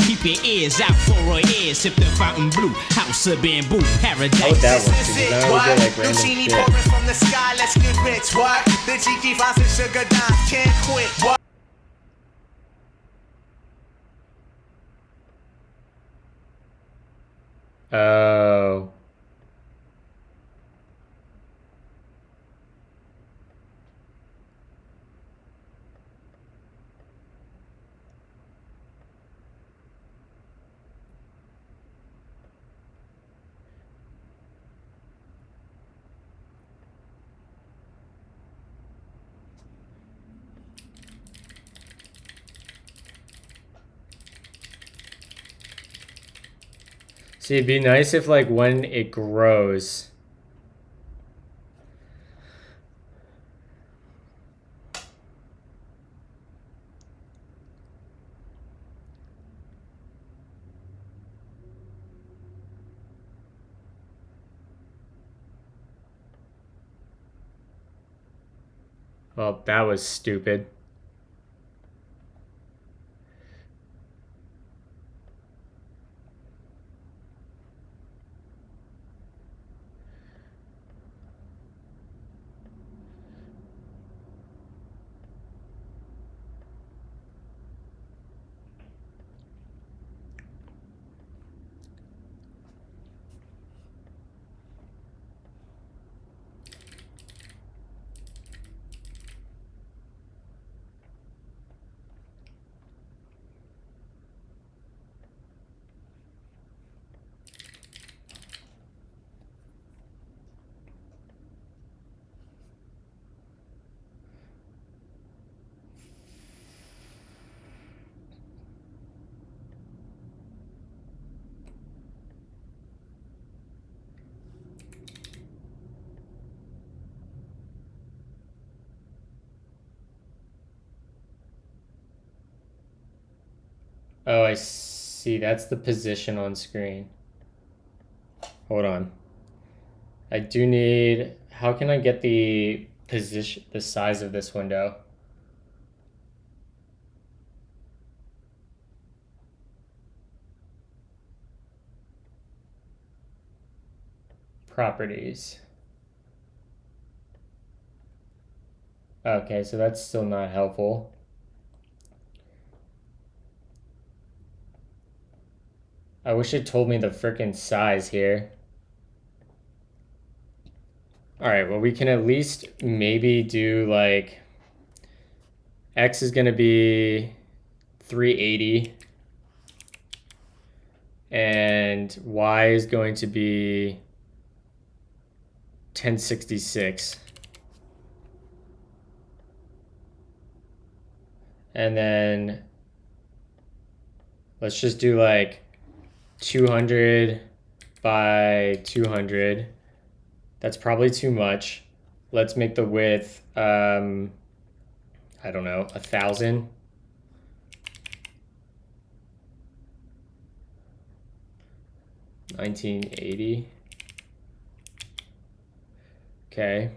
Keep your ears out for a ear, sip the fountain blue, house of bamboo, paradise. How would that work? Because then I would get like random shit. From the sky, let's get rich. What? The cheeky vibes and sugar dimes can't quit. What? Oh. See, it'd be nice if like when it grows. Well, that was stupid. Oh, I see. That's the position on screen. Hold on. I do need... How can I get the position, the size of this window? Properties. Okay, so that's still not helpful. I wish it told me the frickin' size here. Alright, well we can at least maybe do like... X is gonna be 380. And Y is going to be 1066. And then let's just do like 200 by 200. That's probably too much. Let's make the width, I don't know, 1,000. $19.80. Okay.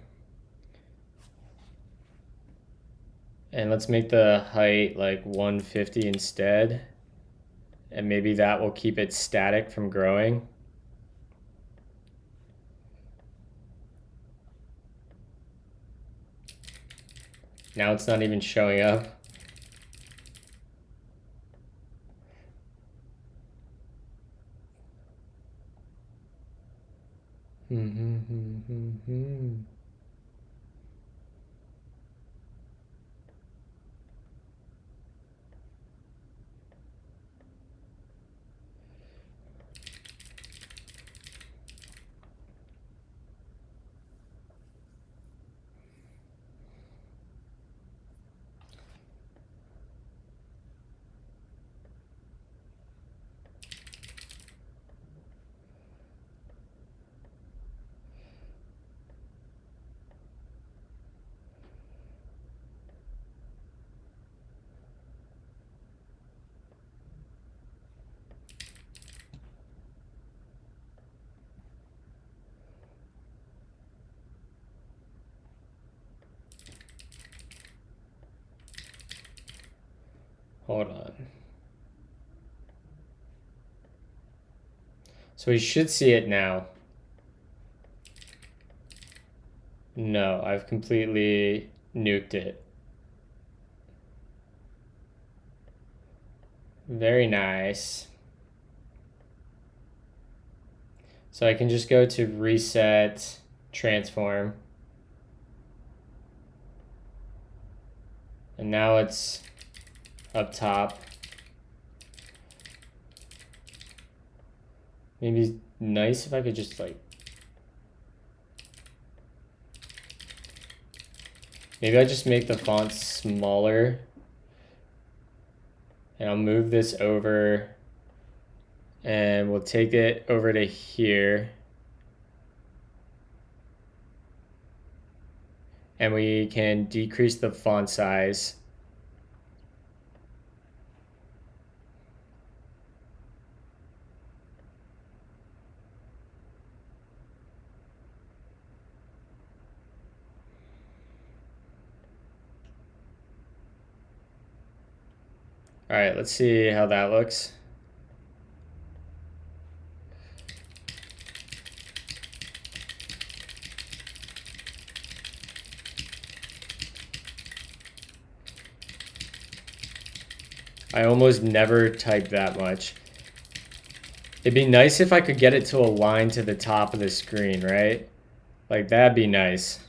And let's make the height like 150 instead. And maybe that will keep it static from growing. Now it's not even showing up. Hold on. So we should see it now. No, I've completely nuked it. Very nice. So I can just go to reset, transform. And now it's up top. Maybe it's nice if I could just like, maybe I just make the font smaller and I'll move this over and we'll take it over to here. And we can decrease the font size. All right, let's see how that looks. I almost never type that much. It'd be nice if I could get it to align to the top of the screen, right? Like, that'd be nice.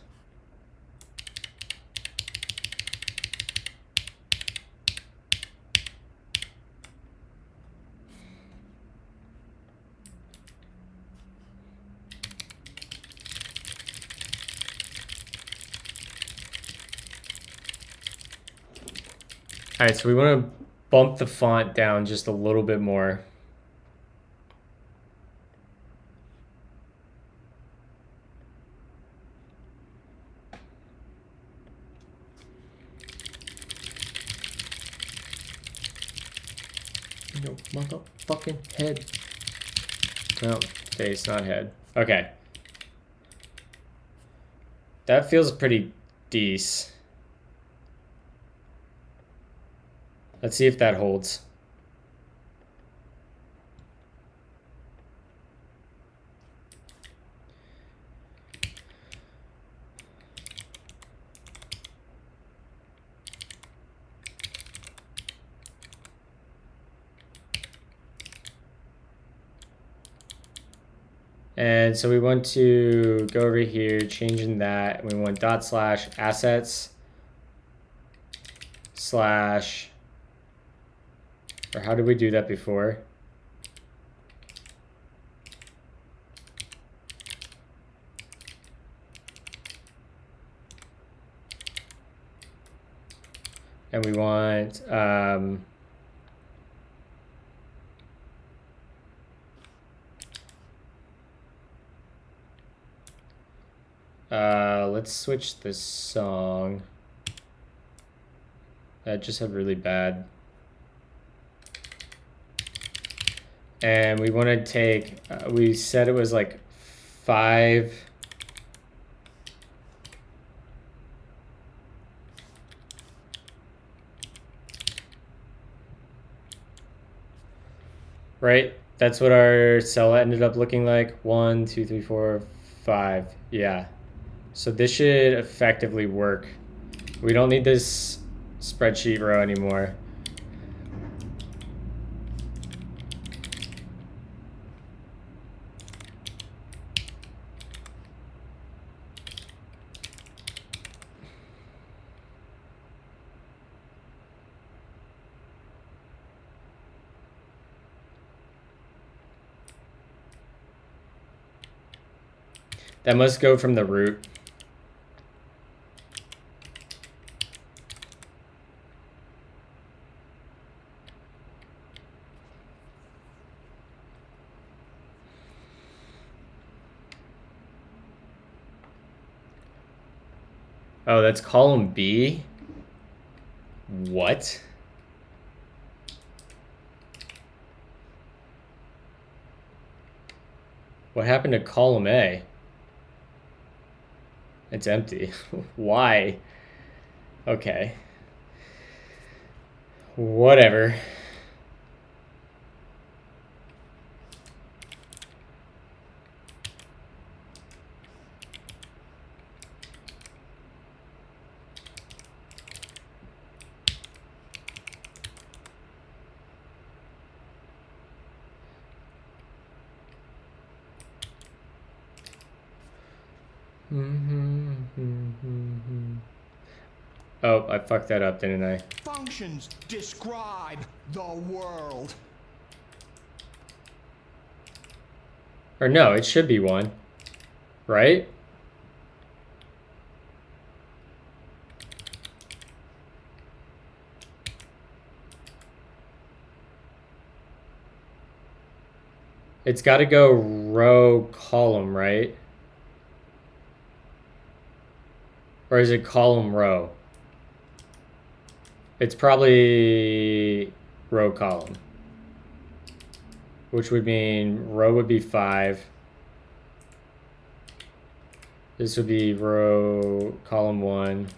All right, so we want to bump the font down just a little bit more. No motherfucking head. No, face, not head. Okay. That feels pretty decent. Let's see if that holds. And so we want to go over here, changing that. We want /assets/ or how did we do that before? And we want Let's switch this song. That just had really bad. And we want to take, we said it was like 5. Right? That's what our cell ended up looking like. 1, 2, 3, 4, 5. Yeah. So this should effectively work. We don't need this spreadsheet row anymore. That must go from the root. Oh, that's column B? What? What happened to column A? It's empty. Why? Okay. Whatever. Oh, I fucked that up, didn't I? Functions describe the world. Or no, it should be 1. Right? It's got to go row column, right? Or is it column row? It's probably row column. Which would mean row would be 5. This would be row column 1.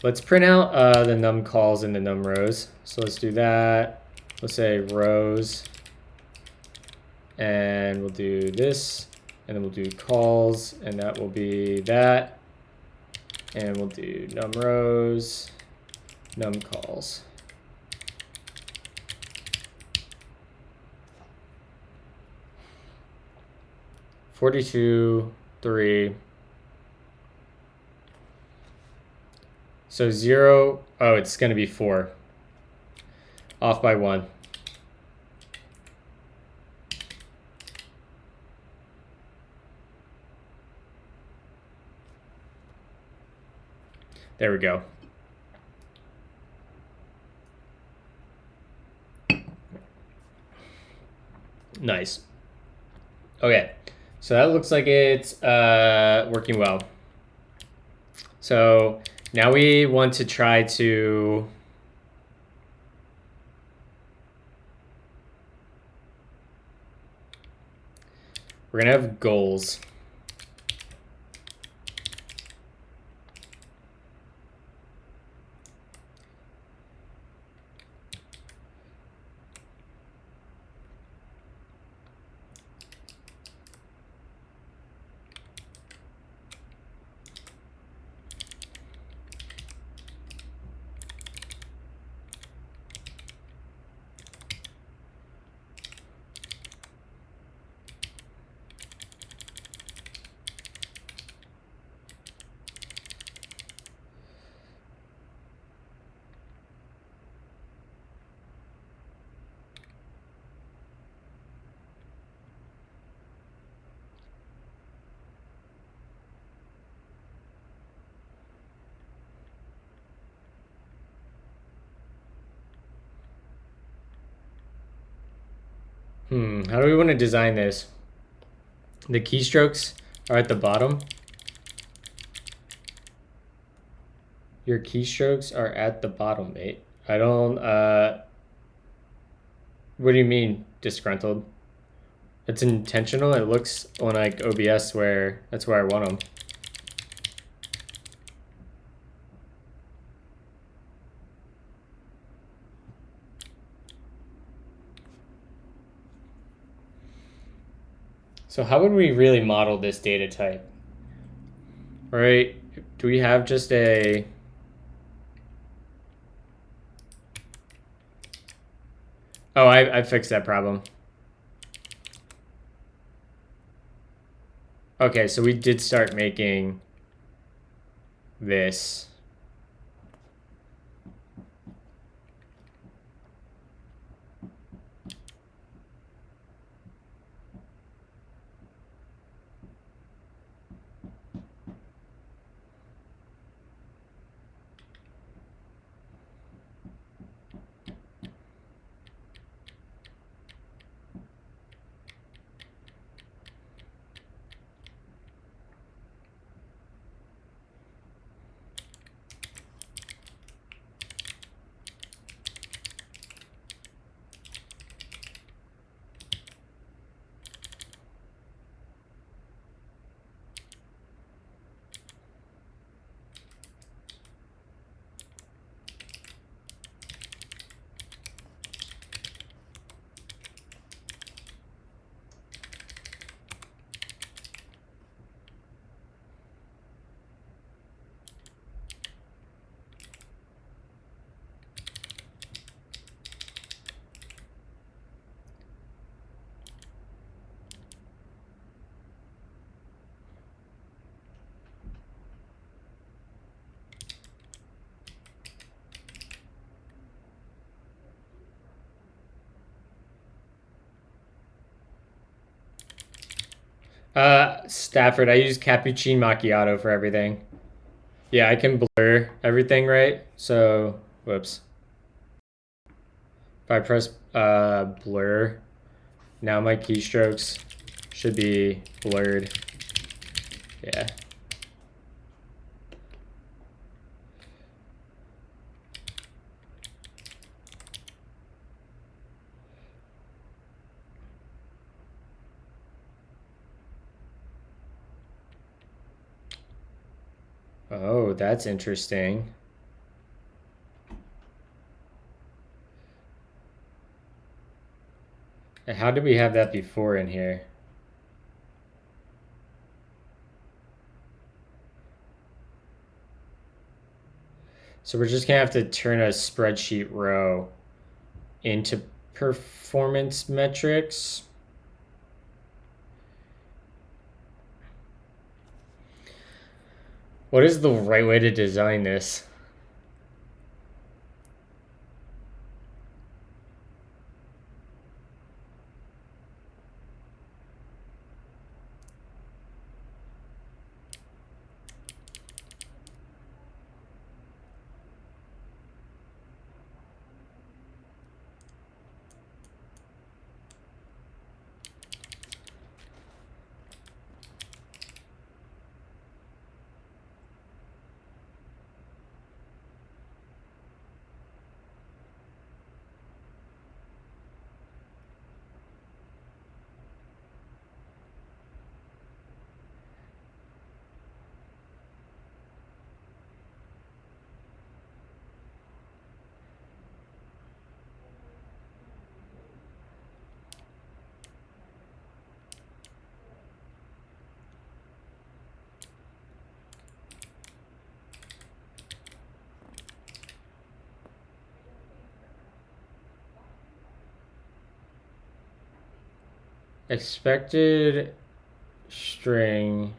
Let's print out the num calls and the num rows. So let's do that. Let's say rows. And we'll do this. And then we'll do calls. And that will be that. And we'll do num rows, num calls. $42, 3. So 0, oh, it's going to be 4. Off by 1. There we go. Nice. Okay, so that looks like it's working well. So now we want to try to we're gonna have goals. How do we want to design this? The keystrokes are at the bottom. Your keystrokes are at the bottom, mate. I don't, what do you mean, disgruntled? It's intentional. It looks on like OBS where that's where I want them. So how would we really model this data type? All right, do we have just a... Oh, I fixed that problem. Okay, so we did start making this. Stafford, I use Cappuccino Macchiato for everything. Yeah, I can blur everything, right? So, whoops. If I press blur, now my keystrokes should be blurred. Yeah. Oh, that's interesting. How did we have that before in here? So we're just gonna have to turn a spreadsheet row into performance metrics. What is the right way to design this? Expected string.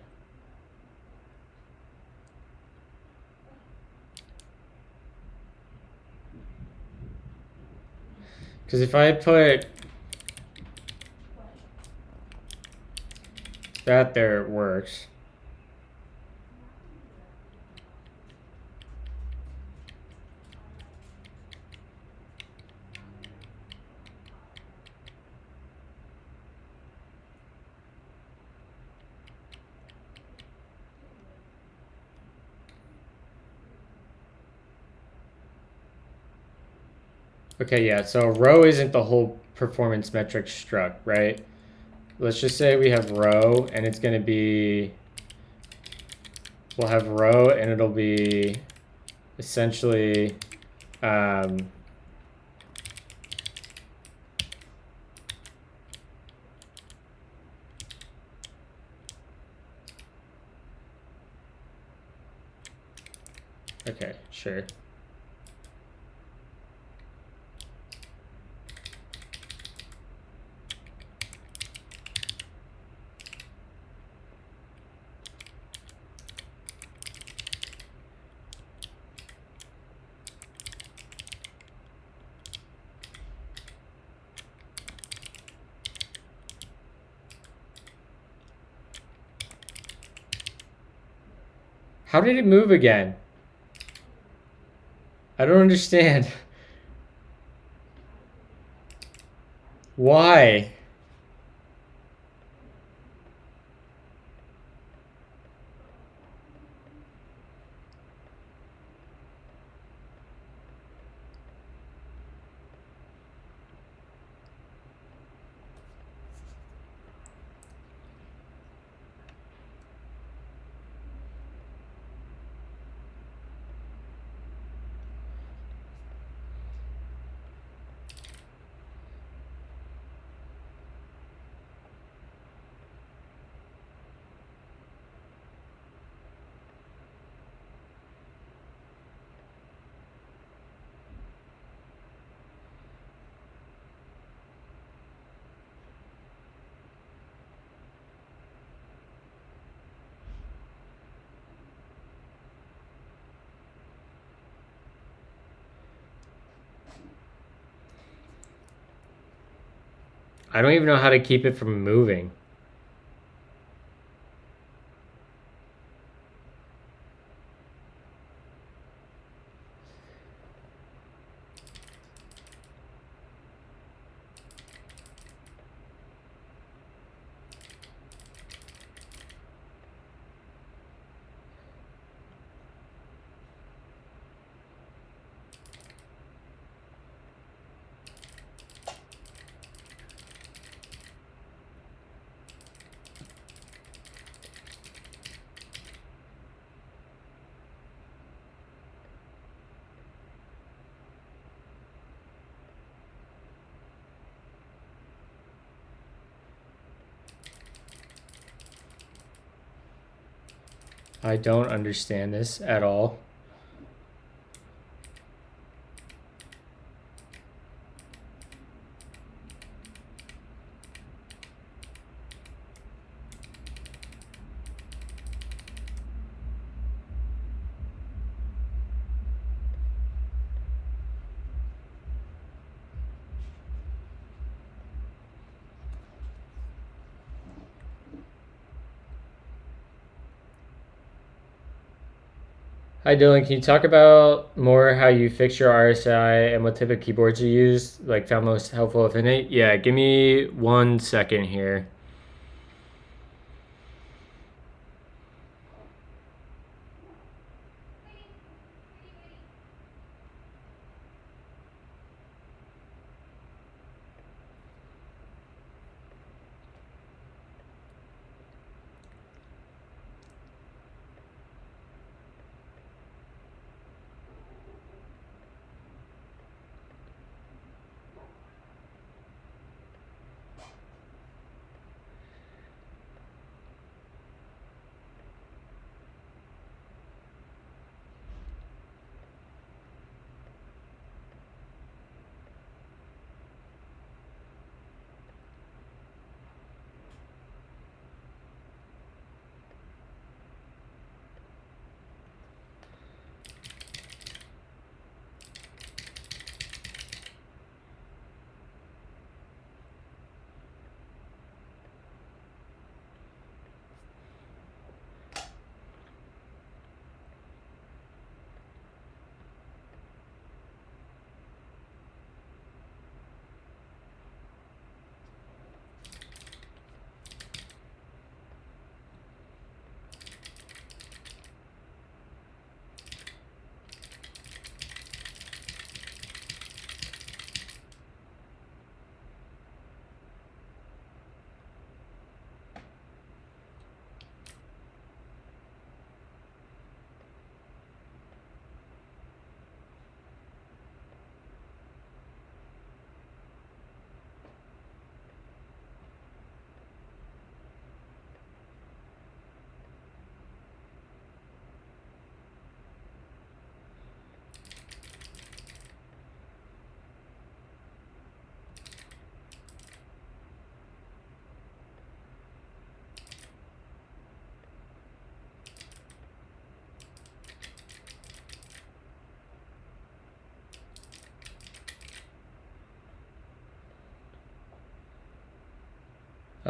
Because if I put that there, it works. Okay, yeah, so row isn't the whole performance metric struct, right? Let's just say we have row, and it's going to be... We'll have row, and it'll be essentially... okay, sure. How did it move again? I don't understand. Why? I don't even know how to keep it from moving. I don't understand this at all. Hi Dylan, can you talk about more how you fix your RSI and what type of keyboards you use, like found most helpful if any? Yeah, give me 1 second here.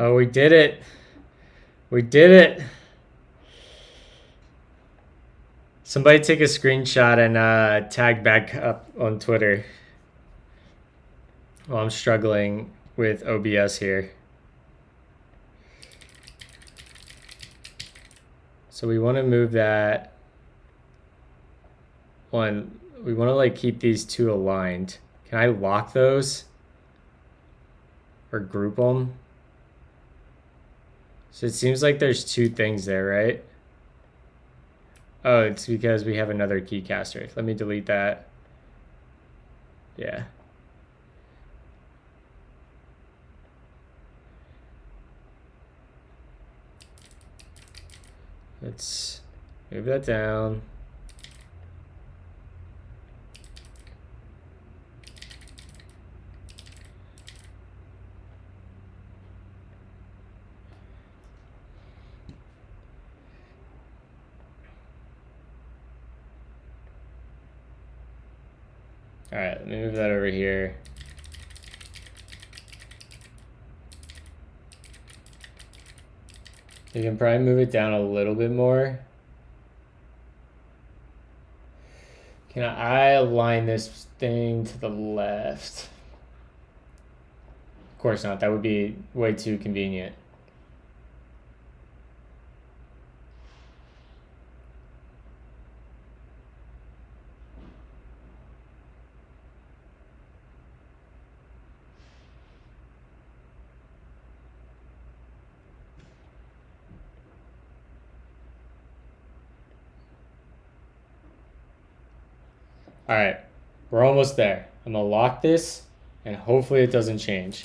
Oh, we did it. We did it. Somebody take a screenshot and tag back up on Twitter. Well, I'm struggling with OBS here. So we want to move that one. We want to like keep these two aligned. Can I lock those? Or group them? So it seems like there's two things there, right? Oh, it's because we have another keycaster. Let me delete that. Yeah. Let's move that down. All right, let me move that over here. You can probably move it down a little bit more. Can I align this thing to the left? Of course not. That would be way too convenient. All right, we're almost there. I'm gonna lock this and hopefully it doesn't change.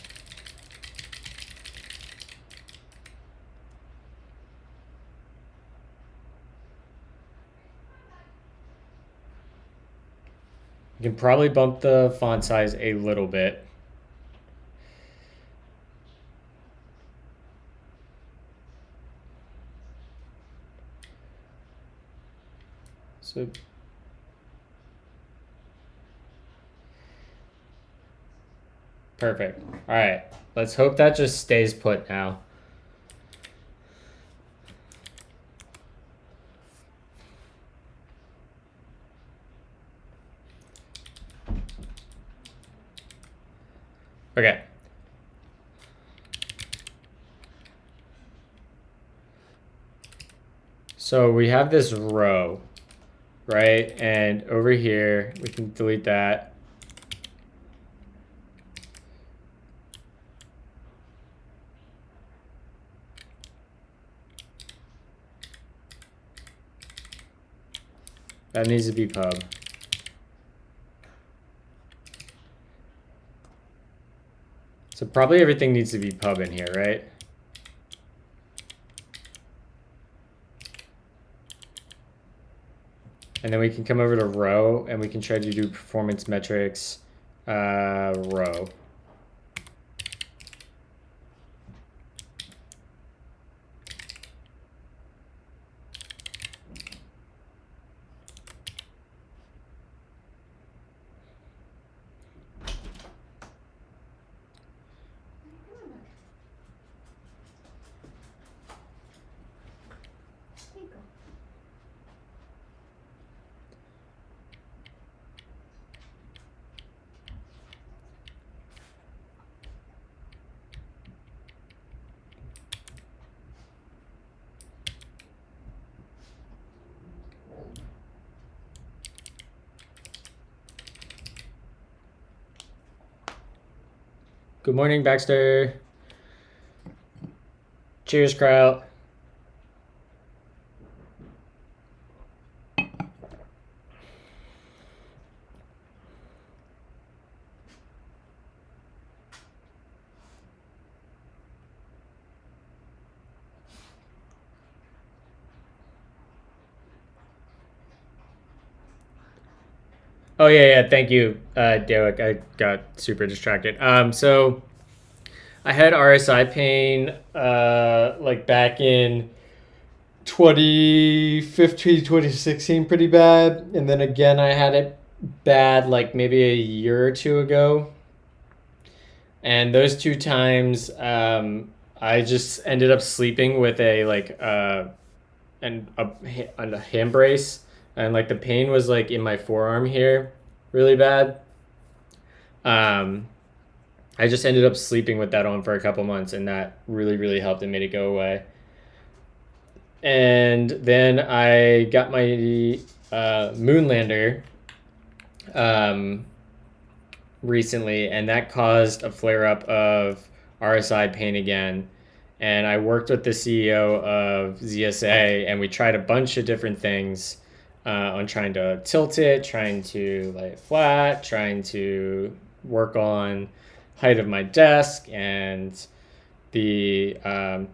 You can probably bump the font size a little bit. So perfect. All right, let's hope that just stays put now. Okay. So we have this row, right? And over here, we can delete that. That needs to be pub. So probably everything needs to be pub in here, right? And then we can come over to row and we can try to do performance metrics, row. Good morning, Baxter. Cheers, Kraut. Oh yeah, thank you, Derek. I got super distracted. So I had RSI pain like back in 2015, 2016 pretty bad. And then again I had it bad like maybe a year or two ago. And those two times I I just ended up sleeping with a like a hand brace, and like the pain was like in my forearm here, really bad. Um, I just ended up sleeping with that on for a couple months, and that really helped and made it go away. And then I got my Moonlander recently, and that caused a flare up of RSI pain again. And I worked with the CEO of ZSA, and we tried a bunch of different things on trying to tilt it, trying to lay it flat, trying to work on height of my desk and the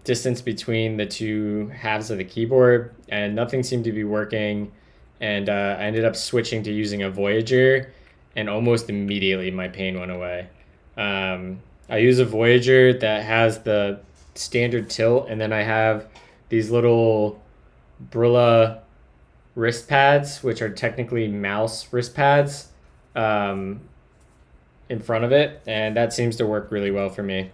distance between the two halves of the keyboard, and nothing seemed to be working. And I ended up switching to using a Voyager, and almost immediately my pain went away. I use a Voyager that has the standard tilt, and then I have these little Brilla wrist pads, which are technically mouse wrist pads, in front of it, and that seems to work really well for me.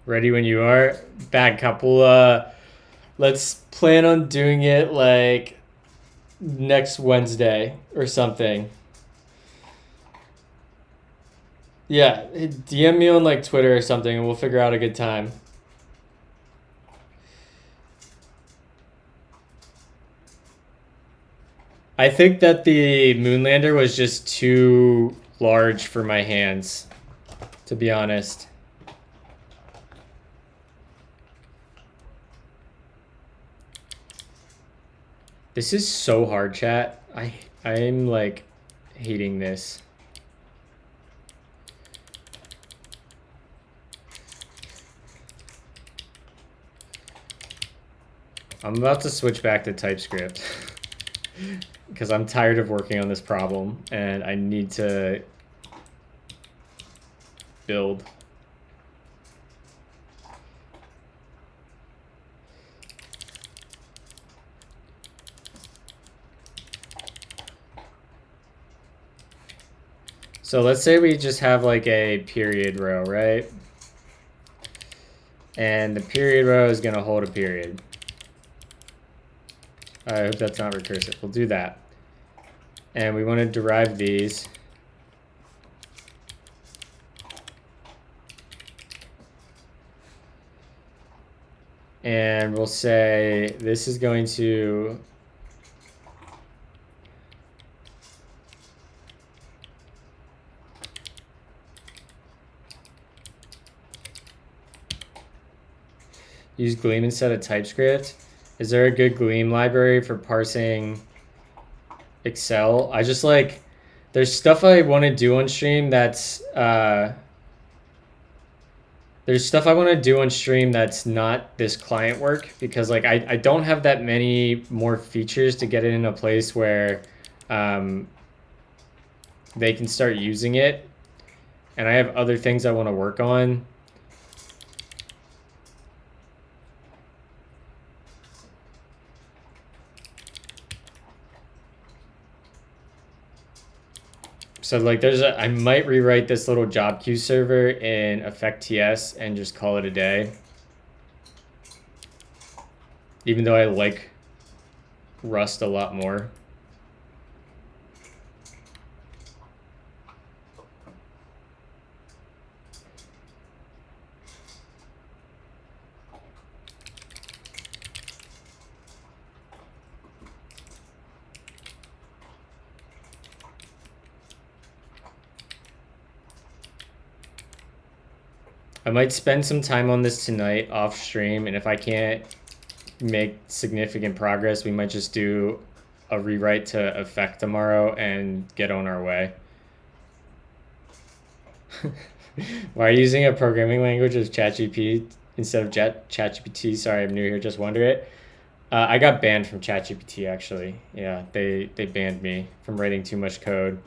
Ready when you are. Bad couple. Let's plan on doing it like next Wednesday or something. Yeah, DM me on like Twitter or something, and we'll figure out a good time. I think that the Moonlander was just too large for my hands, to be honest. This is so hard, chat. I'm like hating this. I'm about to switch back to TypeScript because I'm tired of working on this problem and I need to build. So let's say we just have like a period row, right? And the period row is going to hold a period. I hope that's not recursive. We'll do that. And we want to derive these. And we'll say this is going to use Gleam instead of TypeScript. Is there a good Gleam library for parsing Excel? I just like, there's stuff I want to do on stream that's, there's stuff I want to do on stream that's not this client work, because like I don't have that many more features to get it in a place where they can start using it. And I have other things I want to work on. So like I might rewrite this little job queue server in Effect.ts and just call it a day. Even though I like Rust a lot more. I might spend some time on this tonight off stream, and if I can't make significant progress, we might just do a rewrite to effect tomorrow and get on our way. Why are you using a programming language of ChatGPT instead of ChatGPT? Sorry, I'm new here. Just wonder it. I got banned from ChatGPT actually. Yeah, they banned me from writing too much code.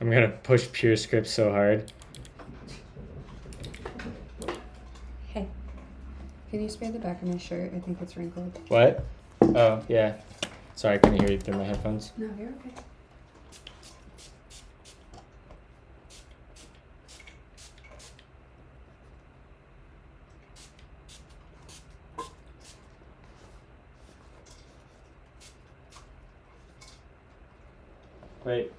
I'm gonna push PureScript so hard. Hey, can you spray the back of my shirt? I think it's wrinkled. What? Oh, yeah. Sorry, I couldn't hear you through my headphones. No, you're okay. Wait.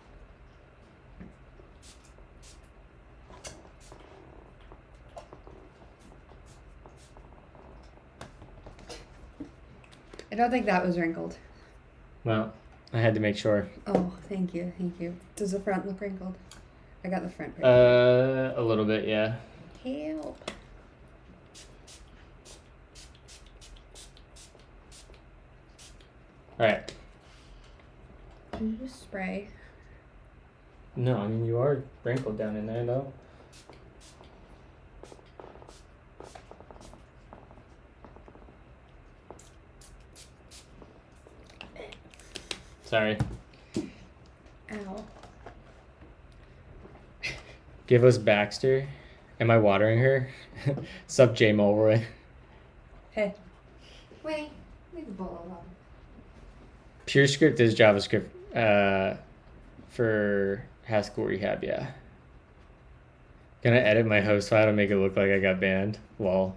I don't think that was wrinkled. Well, I had to make sure. Oh, thank you, thank you. Does the front look wrinkled? I got the front right. A little bit, yeah. Help. Alright. Can you just spray? No, I mean, you are wrinkled down in there, though. Sorry. Ow. Give us Baxter. Am I watering her? Sup, J. Mulroy. Hey. Wait, leave the bowl alone. PureScript is JavaScript for Haskell Rehab, yeah. Gonna edit my host file to make it look like I got banned. Lol.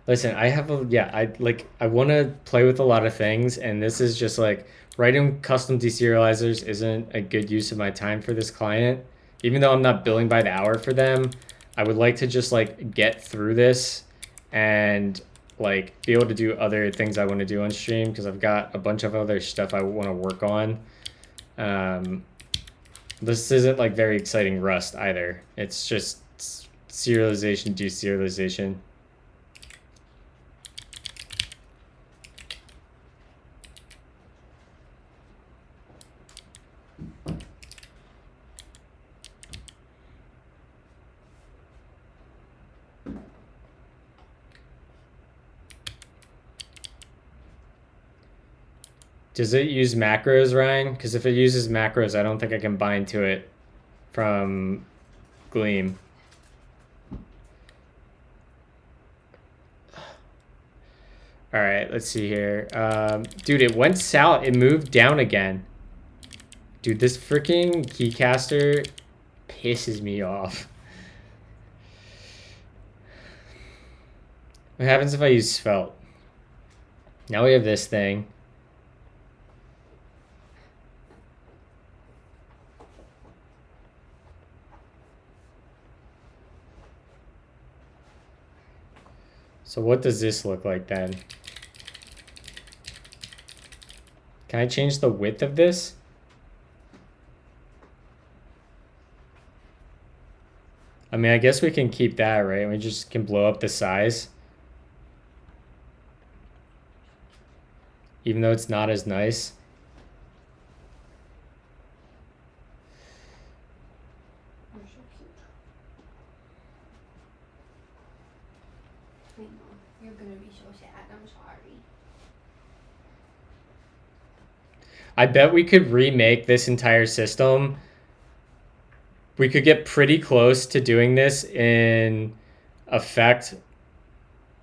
Listen, I have I want to play with a lot of things, and this is just like writing custom deserializers isn't a good use of my time for this client. Even though I'm not billing by the hour for them, I would like to just like get through this and like be able to do other things I want to do on stream because I've got a bunch of other stuff I want to work on. This isn't like very exciting Rust either. It's just serialization, deserialization. Does it use macros, Ryan? Because if it uses macros, I don't think I can bind to it from Gleam. All right, let's see here. Dude, it went south. It moved down again. Dude, this freaking Keycaster pisses me off. What happens if I use Svelte? Now we have this thing. So what does this look like then? Can I change the width of this? I mean, I guess we can keep that, right? We just can blow up the size. Even though it's not as nice. I know. You're gonna be so sad. I'm sorry. I bet we could remake this entire system. We could get pretty close to doing this in effect,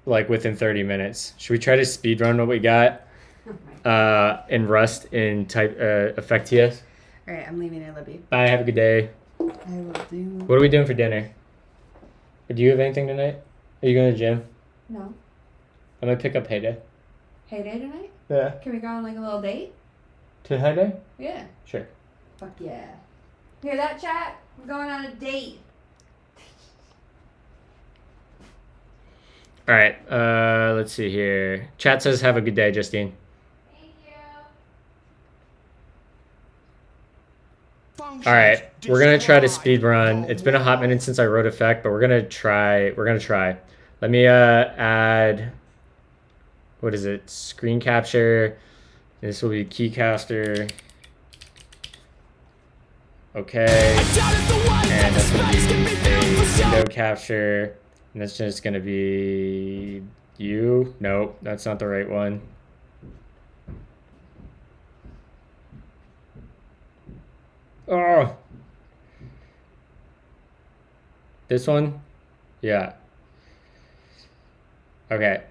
like within 30 minutes. Should we try to speedrun what we got in Rust in type effect TS? All right, I'm leaving. I love you. Bye. Have a good day. I will do. What are we doing for dinner? Do you have anything tonight? Are you going to the gym? No. I'm gonna pick up Heyday. Heyday tonight? Yeah. Can we go on like a little date? To Heyday? Yeah. Sure. Fuck yeah. Hear that, chat? We're going on a date. All right. Let's see here. Chat says have a good day, Justine. Thank you. All right. We're gonna try to speed run. It's been a hot minute since I wrote effect, but we're gonna try. Let me add. What is it? Screen capture. This will be keycaster. Okay. And that's gonna be a window capture. And that's just gonna be you. Nope, that's not the right one. Oh. This one? Yeah. Okay.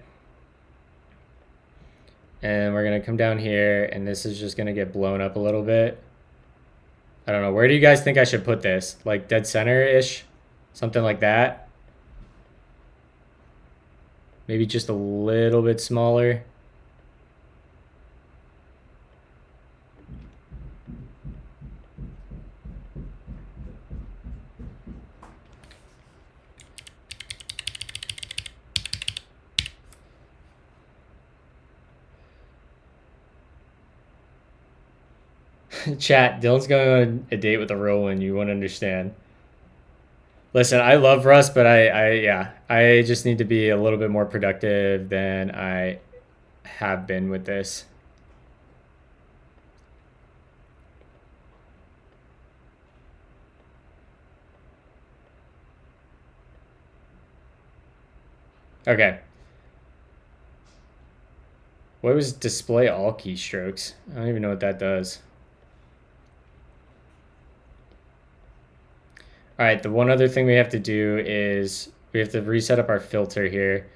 And we're gonna come down here, and this is just gonna get blown up a little bit. I don't know. Where do you guys think I should put this? Like dead center-ish? Something like that? Maybe just a little bit smaller. Chat, Dylan's going on a date with a real one. You won't understand. Listen, I love Rust, but I just need to be a little bit more productive than I have been with this. Okay. What was display all keystrokes? I don't even know what that does. All right, the one other thing we have to do is we have to reset up our filter here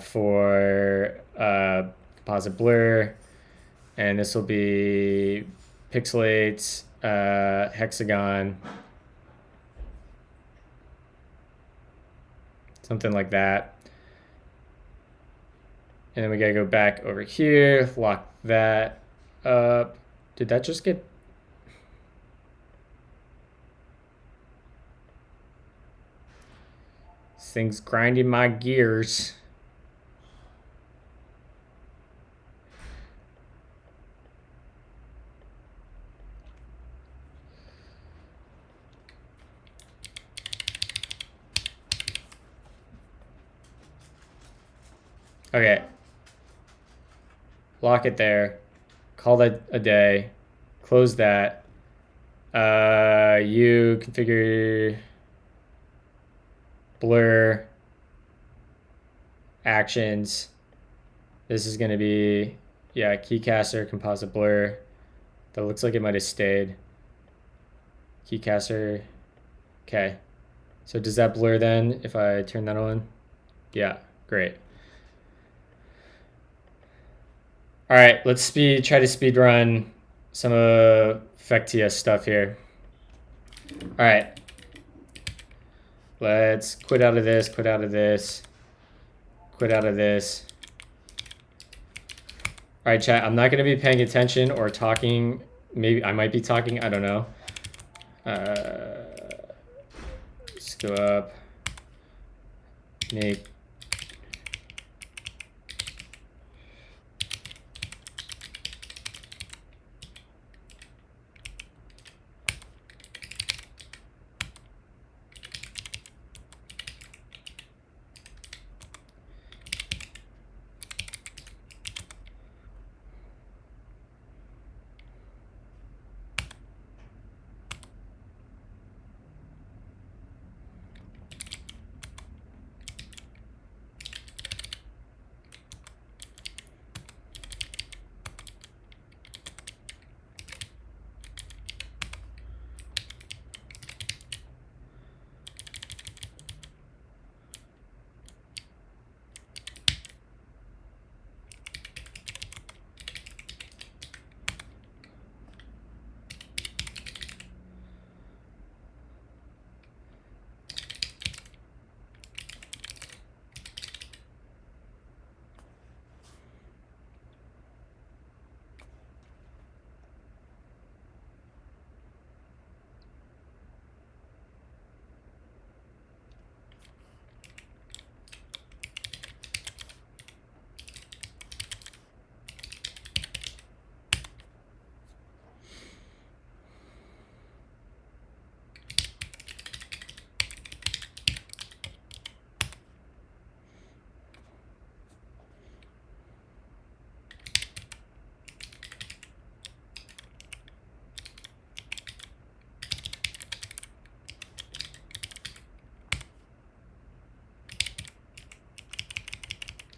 for composite blur, and this will be pixelates, hexagon, something like that. And then we gotta go back over here, lock that up. Did that just get... This thing's grinding my gears. Okay. Lock it there. Call that a day. Close that. You configure blur actions. This is going to be, yeah, keycaster, composite blur. That looks like it might have stayed. Keycaster. Okay. So does that blur then if I turn that on? Yeah, great. All right, let's try to speed run some FectTS stuff here. All right. Let's quit out of this, quit out of this, quit out of this. All right, chat, I'm not going to be paying attention or talking. Maybe I might be talking, I don't know. Let's go up. Make.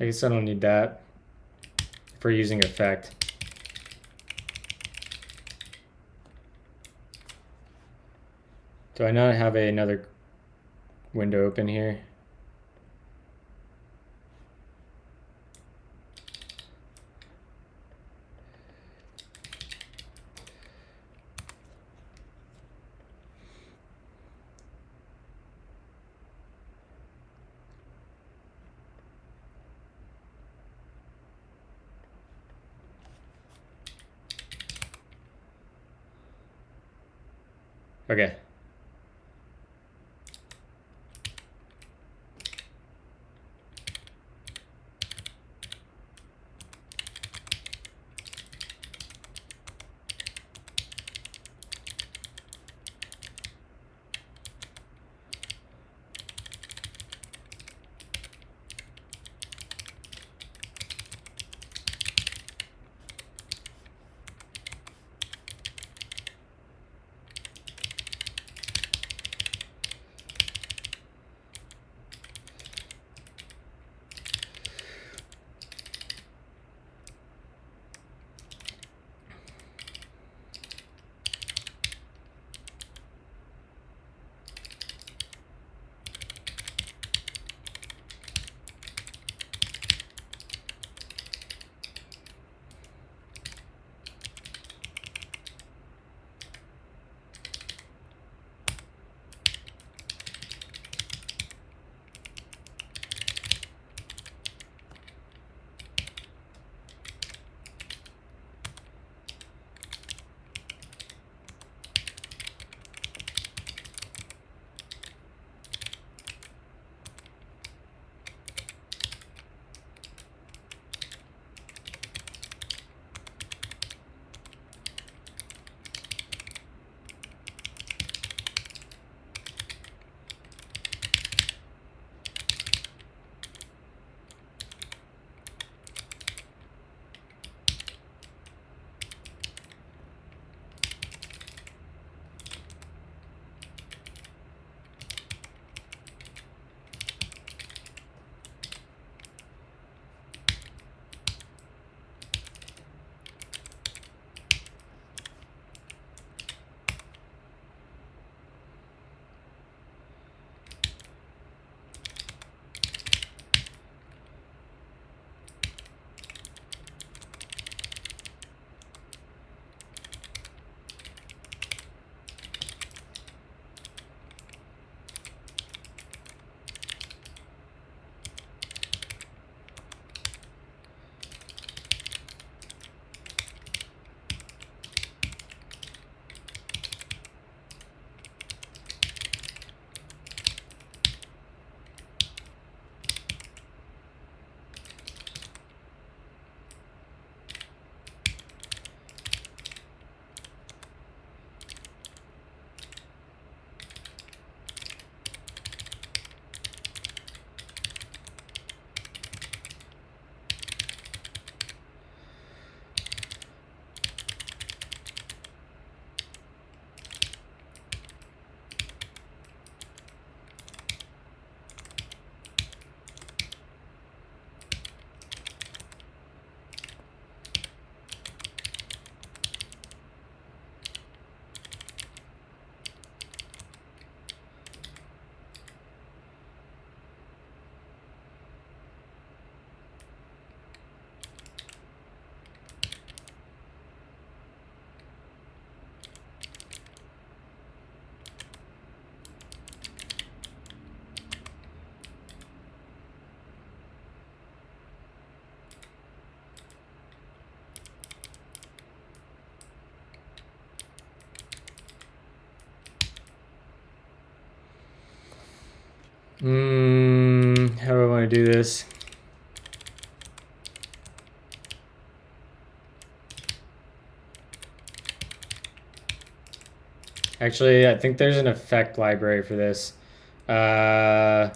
I guess I don't need that for using effect. Do I not have another window open here? Okay. How do I want to do this? Actually, I think there's an effect library for this. Uh,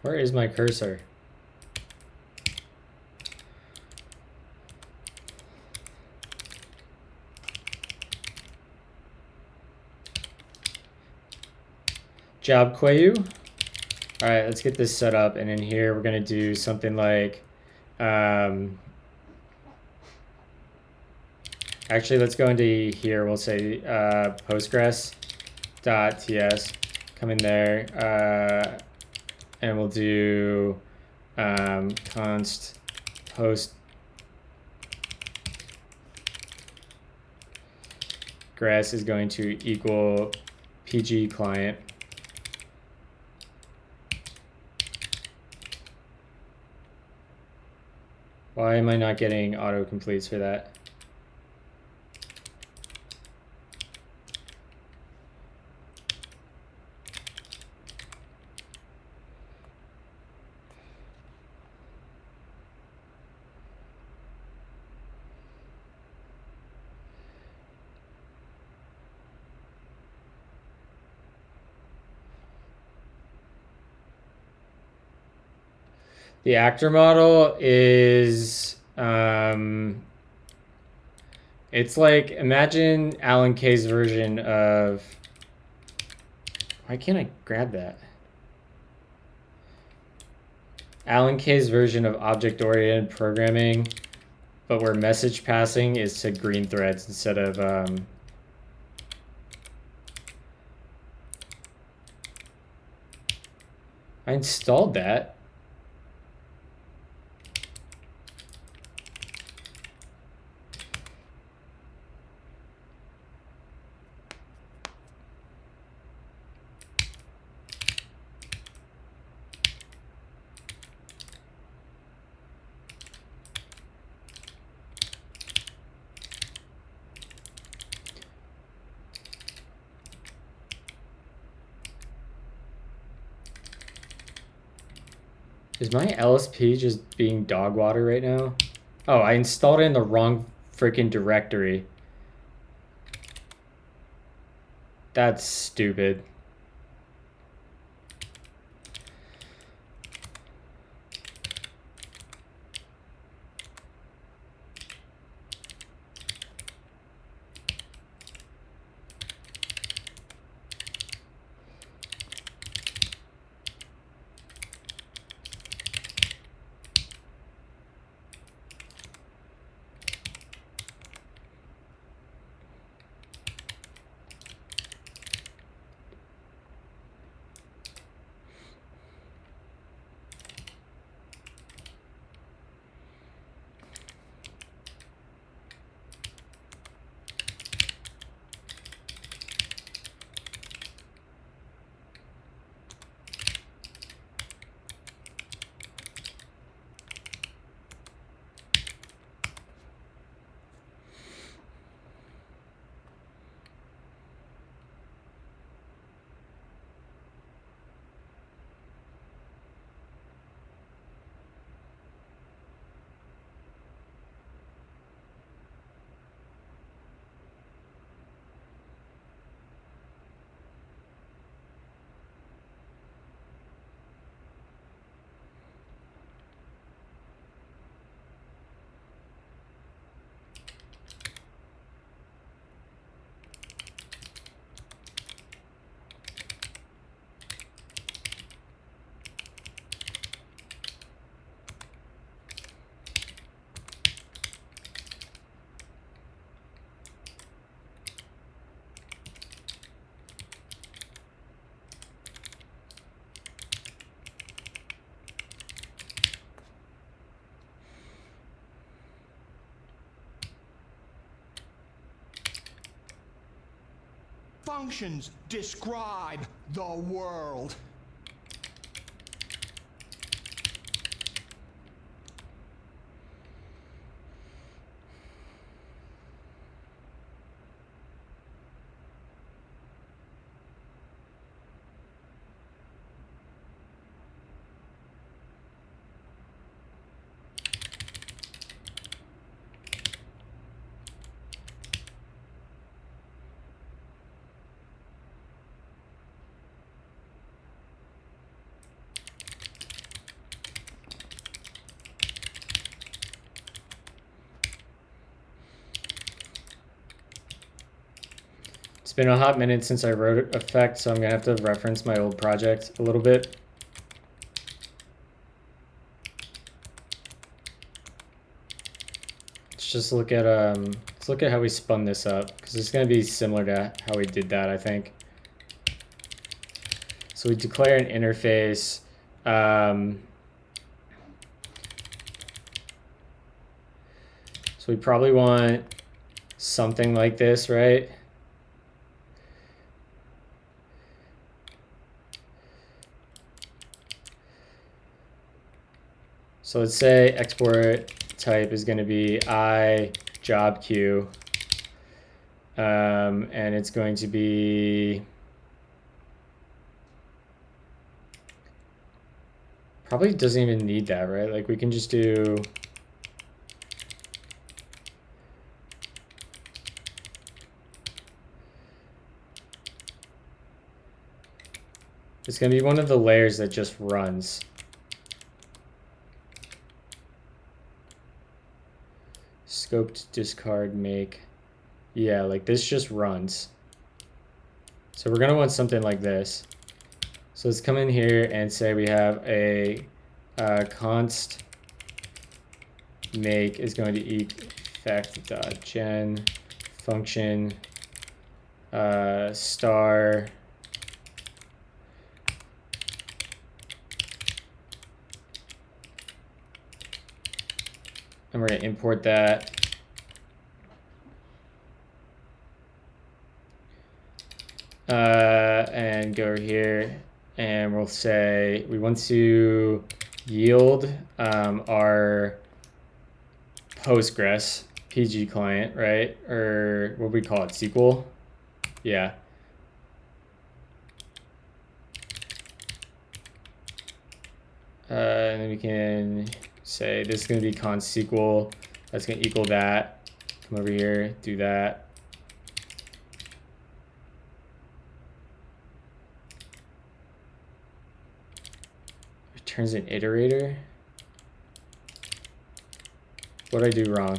Where is my cursor? Job Quayu. All right, let's get this set up. And in here, we're going to do something like, actually, let's go into here. We'll say Postgres.ts. Come in there. And we'll do const Postgres is going to equal PG client. Why am I not getting autocompletes for that? The actor model is, it's like, imagine Alan Kay's version of, why can't I grab that? Alan Kay's version of object-oriented programming, but where message passing is to green threads instead of, I installed that. Is my LSP just being dog water right now? Oh, I installed it in the wrong freaking directory. That's stupid. Functions describe the world. It's been a hot minute since I wrote effect, so I'm gonna have to reference my old project a little bit. Let's just look at how we spun this up, because it's gonna be similar to how we did that, I think. So we declare an interface. So we probably want something like this, right? So let's say export type is going to be I job queue, and it's going to be probably doesn't even need that, right? Like we can just do it's going to be one of the layers that just runs. Scoped discard make. Yeah, like this just runs. So we're going to want something like this. So let's come in here and say we have a const make is going to effect.gen function star and we're going to import that. And go over here and we'll say we want to yield our Postgres PG client, right? Or what do we call it? SQL? Yeah. And then we can say this is going to be const SQL. That's going to equal that. Come over here, do that. Returns an iterator. What did I do wrong?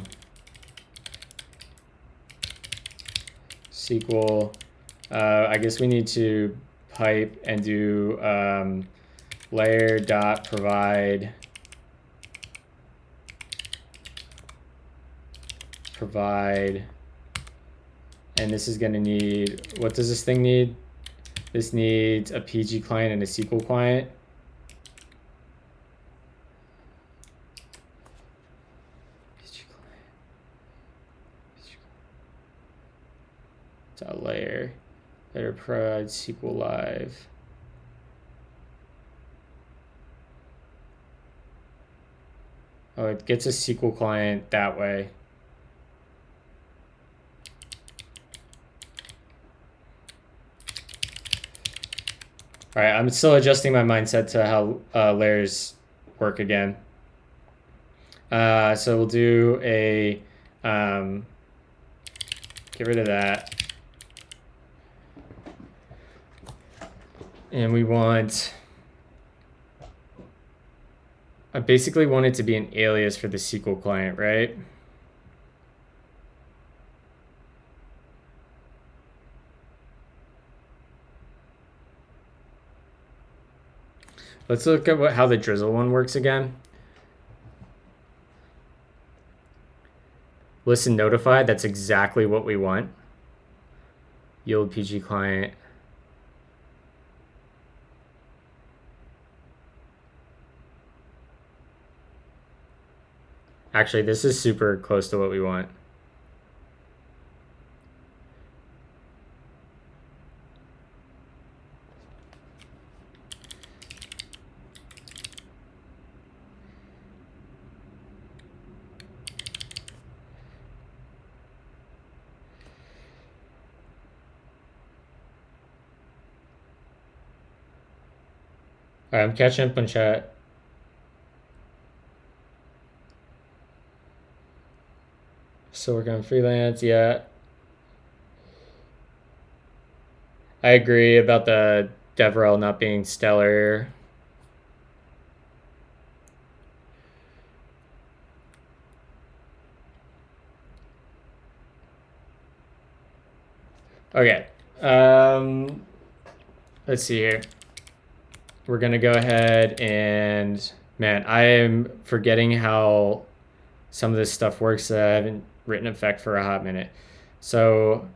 SQL. I guess we need to pipe and do layer dot provide and this is going to need, what does this thing need? This needs a PG client and a SQL client. Dot layer provide SQL live. Oh, it gets a SQL client that way. All right, I'm still adjusting my mindset to how layers work again. So we'll do a, get rid of that. And we want, I basically want it to be an alias for the SQL client, right? Let's look at how the drizzle one works again. Listen notified, that's exactly what we want. Yield PG client. Actually, this is super close to what we want. All right, I'm catching up on chat. So we're going freelance, yeah. I agree about the DevRel not being stellar. Okay, Let's see here. We're gonna go ahead and, man, I am forgetting how some of this stuff works. I haven't written effect for a hot minute. So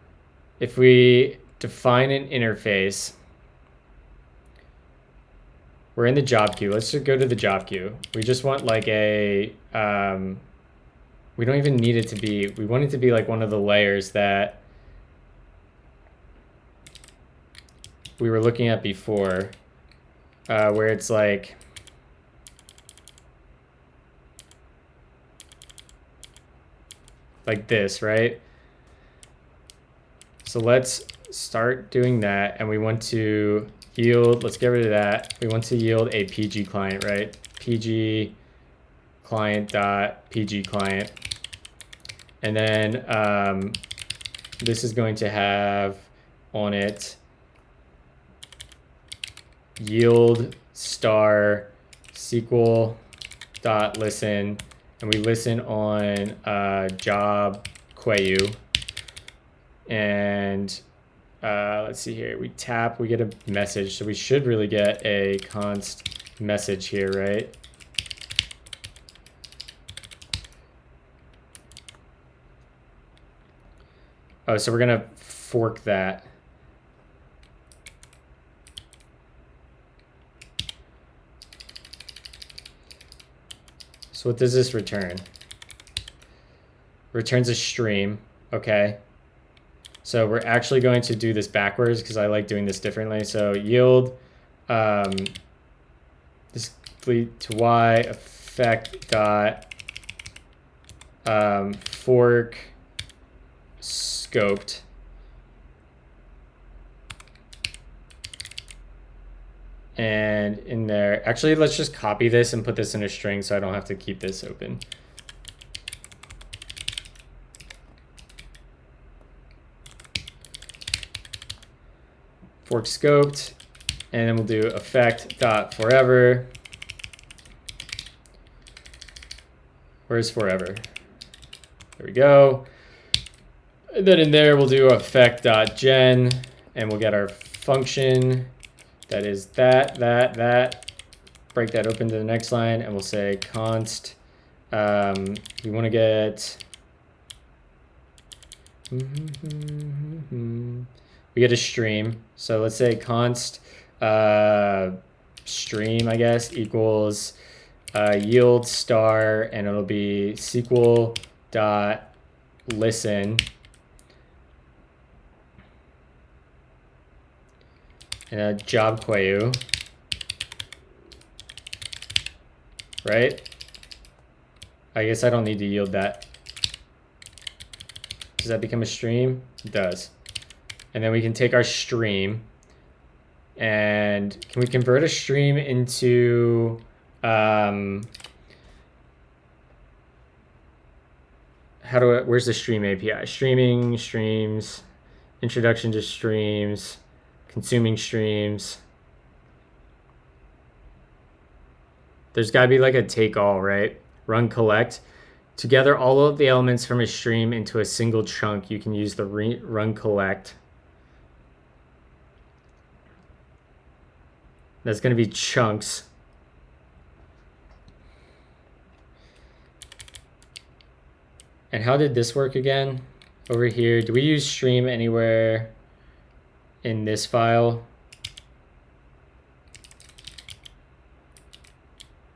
if we define an interface, we're in the job queue. Let's just go to the job queue. We just want like a, we don't even need it to be, we want it to be like one of the layers that we were looking at before, where it's like, this, right? So let's start doing that, and we want to yield, let's get rid of that. We want to yield a PG client, right? PG client dot PG client. And then this is going to have on it yield star SQL dot listen, and we listen on job Quayu. And let's see here, we tap, we get a message, so we should really get a const message here, right? Oh, so we're gonna fork that. So what does this return? Returns a stream, okay. So we're actually going to do this backwards because I like doing this differently. So yield display to y effect dot fork scoped. And in there, actually, let's just copy this and put this in a string so I don't have to keep this open. Fork scoped, and then we'll do effect dot forever. Where's forever? There we go. And then in there, we'll do effect dot gen, and we'll get our function. That is that. Break that open to the next line, and we'll say const. We want to get. We get a stream. So let's say const stream, I guess, equals yield star, and it'll be SQL dot listen. And job Quayu, right? I guess I don't need to yield that. Does that become a stream? It does. And then we can take our stream, and can we convert a stream into where's the stream API? Streaming, streams, introduction to streams, consuming streams. There's got to be like a take all, right? Run collect. To gather all of the elements from a stream into a single chunk, you can use the run collect. That's going to be chunks. And how did this work again? Over here, do we use stream anywhere in this file?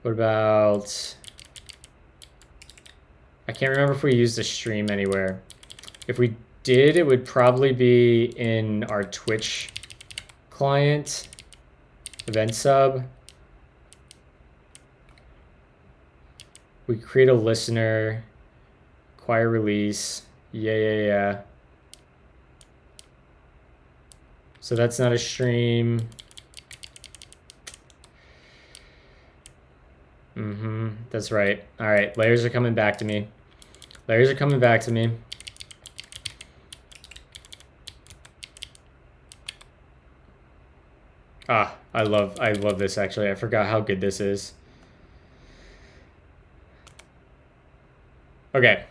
What about, I can't remember if we used a stream anywhere. If we did, it would probably be in our Twitch client, event sub. We create a listener, acquire release, yeah. So that's not a stream. That's right. All right, layers are coming back to me. Layers are coming back to me. Ah, I love this actually. I forgot how good this is. Okay.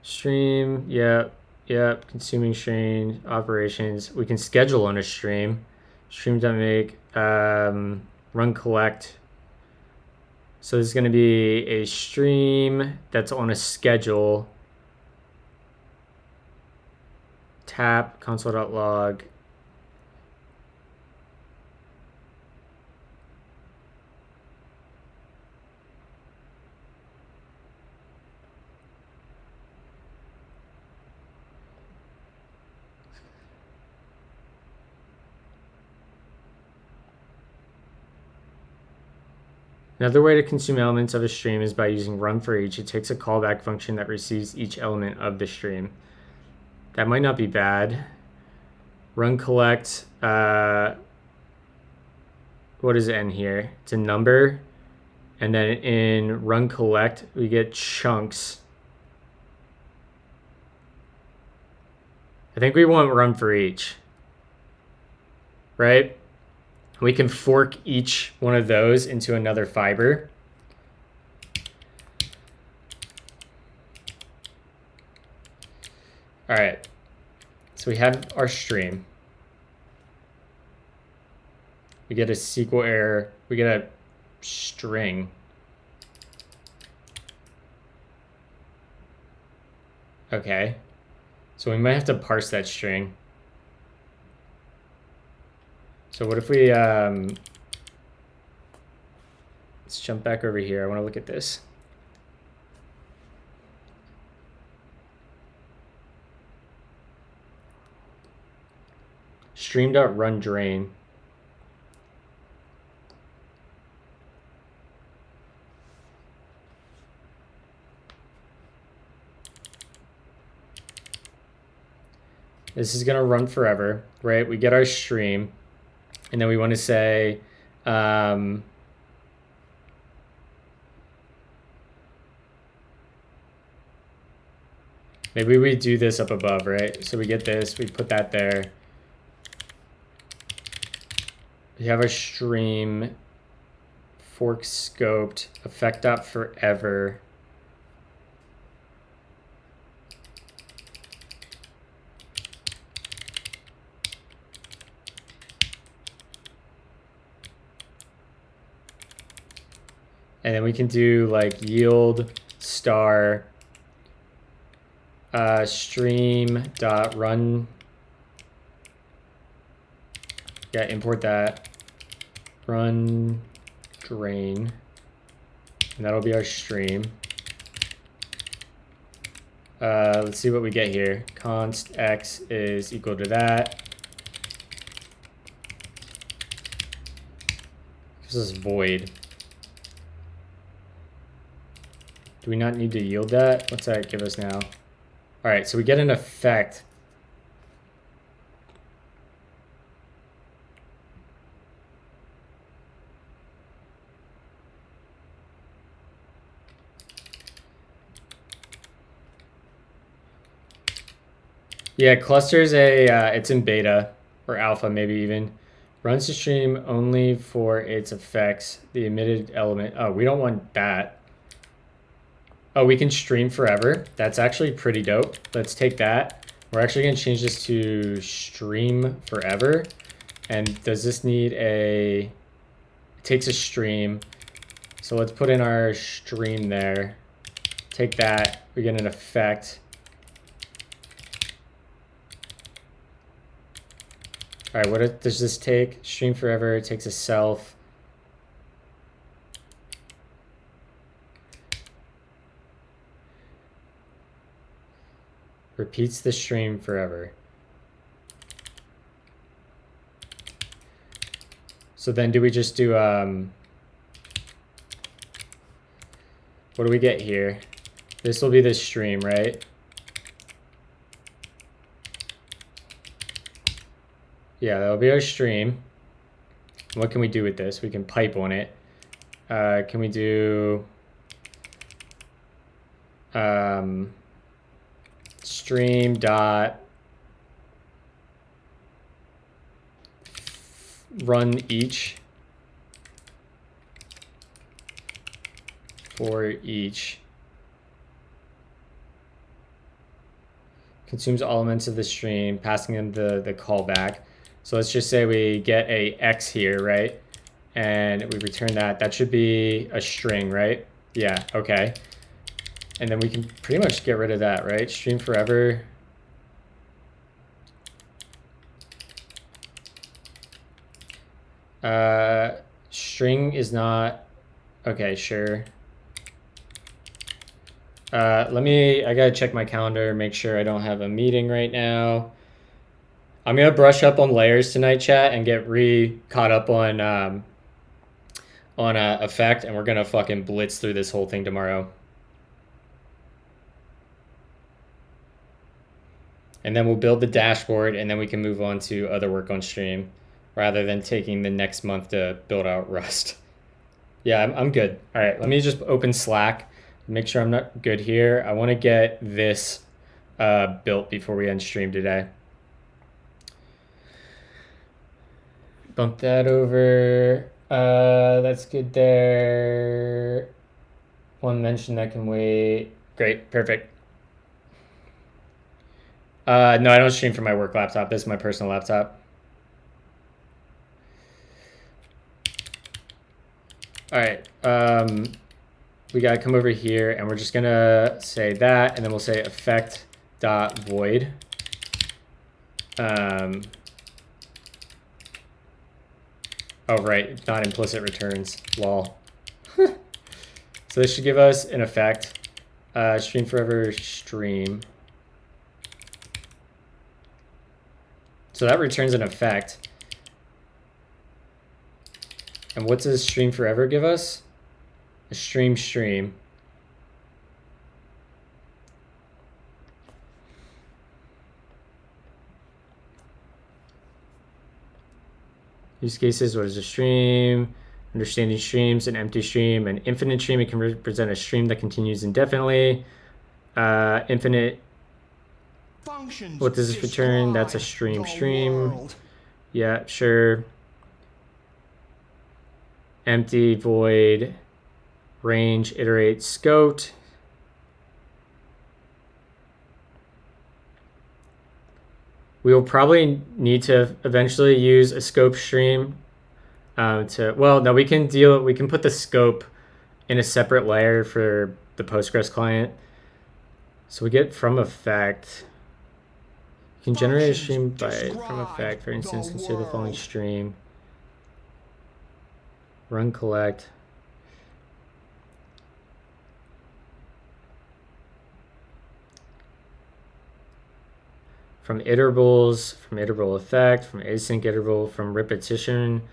Stream, yep, consuming stream, operations. We can schedule on a stream. Stream.make, run collect. So there's going to be a stream that's on a schedule. Tap, console.log. Another way to consume elements of a stream is by using run for each. It takes a callback function that receives each element of the stream. That might not be bad. Run collect. What is n here? It's a number. And then in run collect, we get chunks. I think we want run for each. Right? We can fork each one of those into another fiber. All right, so we have our stream. We get a SQL error. We get a string. Okay, so we might have to parse that string. So what if we, let's jump back over here. I want to look at this. Stream.run drain. This is going to run forever, right? We get our stream. And then we want to say, maybe we do this up above, right? So we get this, we put that there. We have our stream, fork scoped, effect.forever. And then we can do like yield star stream.run. Yeah, import that. Run drain. And that'll be our stream. Let's see what we get here. Const x is equal to that. This is void. Do we not need to yield that? What's that give us now? All right, so we get an effect. Yeah, cluster's it's in beta or alpha maybe even. Runs the stream only for its effects. The emitted element. Oh, we don't want that. Oh, we can stream forever. That's actually pretty dope. Let's take that. We're actually going to change this to stream forever. And does this need a... It takes a stream. So let's put in our stream there. Take that. We get an effect. All right, what does this take? Stream forever. It takes a self. Repeats the stream forever. So then do we just do, what do we get here? This will be the stream, right? Yeah, that'll be our stream. What can we do with this? We can pipe on it. Can we do, stream dot run each for each. consumes all elements of the stream, passing them the callback. So let's just say we get a X here, right? And we return that. That should be a string, right? Yeah, okay. And then we can pretty much get rid of that, right? Stream forever. String is not, okay, sure. I gotta check my calendar, make sure I don't have a meeting right now. I'm gonna brush up on layers tonight, chat, and get caught up on effect, and we're gonna fucking blitz through this whole thing tomorrow. And then we'll build the dashboard, and then we can move on to other work on stream, rather than taking the next month to build out Rust. Yeah, I'm good. All right, let me just open Slack, make sure I'm not good here. I want to get this built before we end stream today. Bump that over. That's good there. One mention that can wait. Great, perfect. No, I don't stream from my work laptop. This is my personal laptop. All right, we gotta come over here, and we're just gonna say that, and then we'll say effect dot void. Oh right, not implicit returns. Lol. So this should give us an effect. Stream forever stream. So that returns an effect. And what does stream forever give us? A stream. Use cases, what is a stream? Understanding streams, an empty stream, an infinite stream. It can represent a stream that continues indefinitely. Infinite. Functions What does this return? That's a stream. World. Yeah, sure. Empty, void, range, iterate, scoped. We will probably need to eventually use a scope stream well, no, we can put the scope in a separate layer for the Postgres client. So we get from effect. You can generate a stream from effect. For instance, consider the following stream. Run collect. From iterables, from iterable effect, from async iterable, from repetition.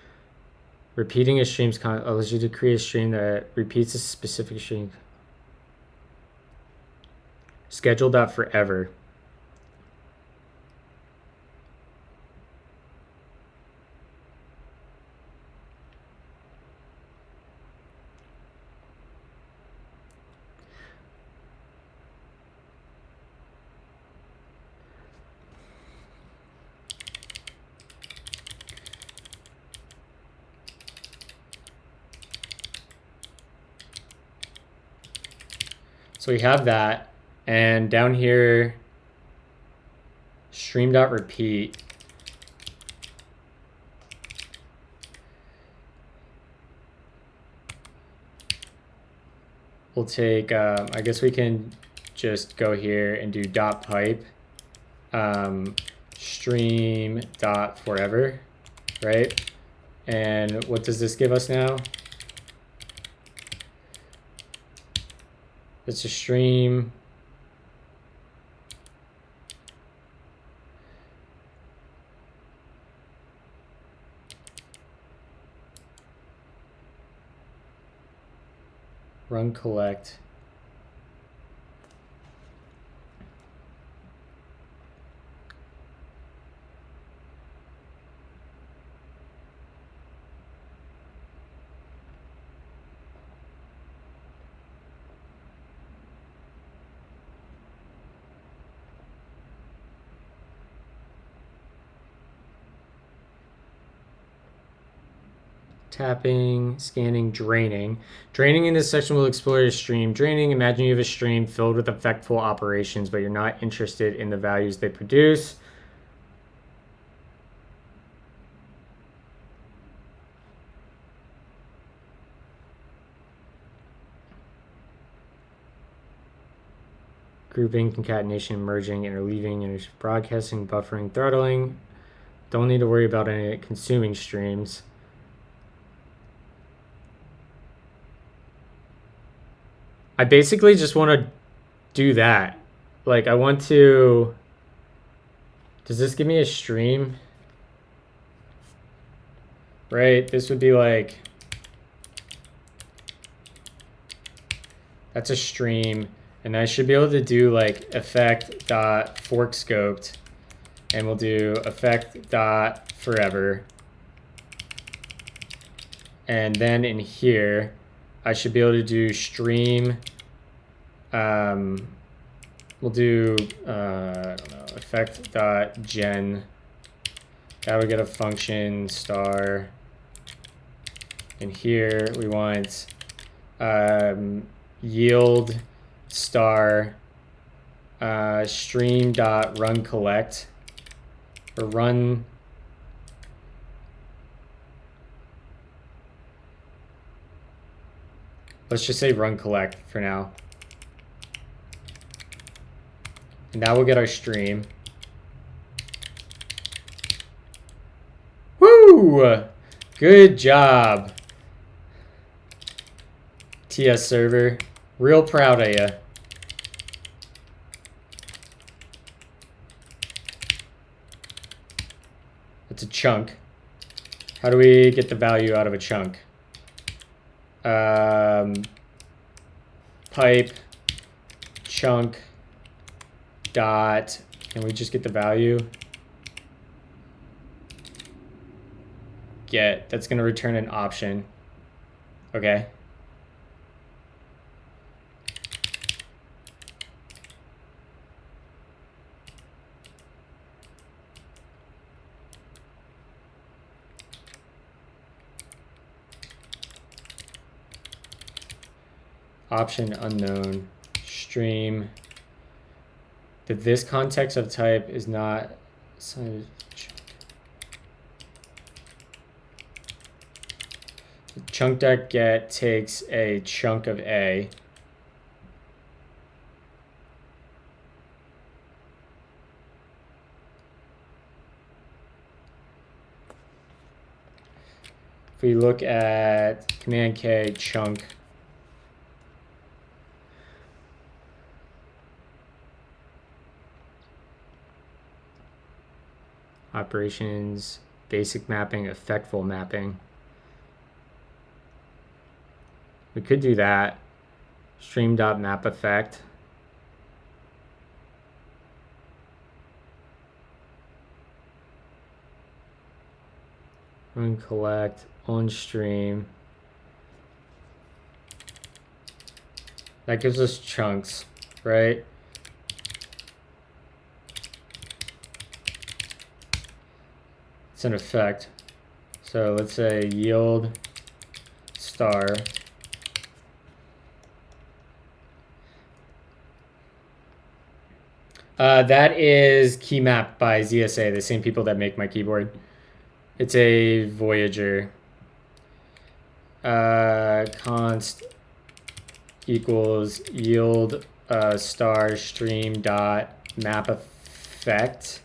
Repeating a stream's allows you to create a stream that repeats a specific stream. Schedule.forever. So we have that, and down here, stream.repeat. We'll take, I guess we can just go here and do dot pipe, stream dot forever, right? And what does this give us now? It's a stream. Run collect. tapping, scanning, draining. Draining in this section will explore your stream. Draining, imagine you have a stream filled with effectful operations, but you're not interested in the values they produce. Grouping, concatenation, merging, interleaving, broadcasting, buffering, throttling. Don't need to worry about any consuming streams. I basically just want to do that. Like, I want to... Does this give me a stream? Right, this would be like... That's a stream. And I should be able to do like effect dot fork scoped, and we'll do effect dot forever. And then in here, I should be able to do stream. We'll do I don't know, effect dot gen. That would get a function star. And here we want yield star stream dot run collect, or run let's just say run collect for now, and that will get our stream. Woo! Good job, TS server. Real proud of you. It's a chunk. How do we get the value out of a chunk? Pipe chunk dot, can we just get the value? Get, that's going to return an option. Okay. Option unknown, stream. That this context of type is not size chunk. Chunk dot get takes a chunk of A. If we look at command K chunk, operations, basic mapping, effectful mapping. We could do that. Stream.map effect. Run collect on stream. That gives us chunks, right? It's an effect. So let's say yield star. That is key map by ZSA, the same people that make my keyboard. It's a Voyager. Const equals yield star stream dot map effect.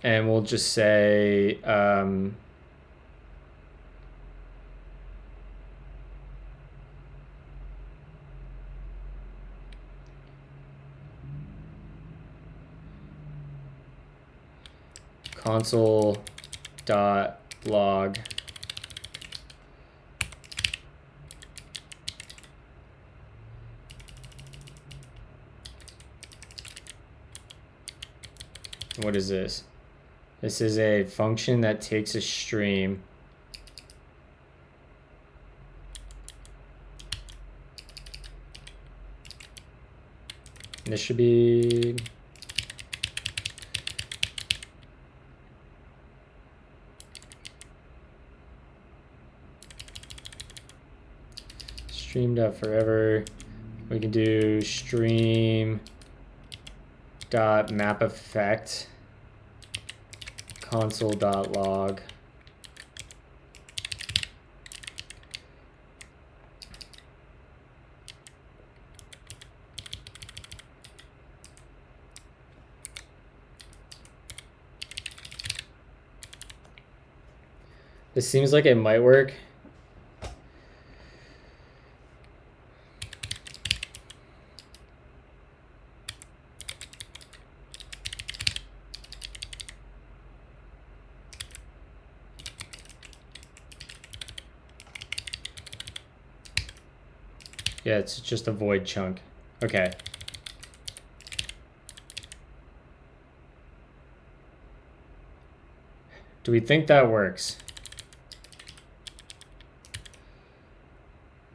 And we'll just say console dot log what is this? This is a function that takes a stream and this should be Stream.forever. We can do stream.mapEffect console.log. This seems like it might work. Yeah, it's just a void chunk. Okay. Do we think that works?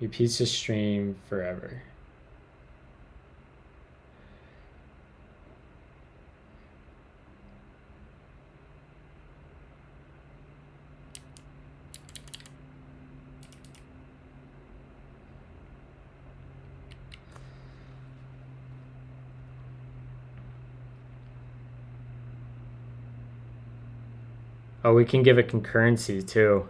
Repeats the stream forever. Oh, we can give it concurrency too.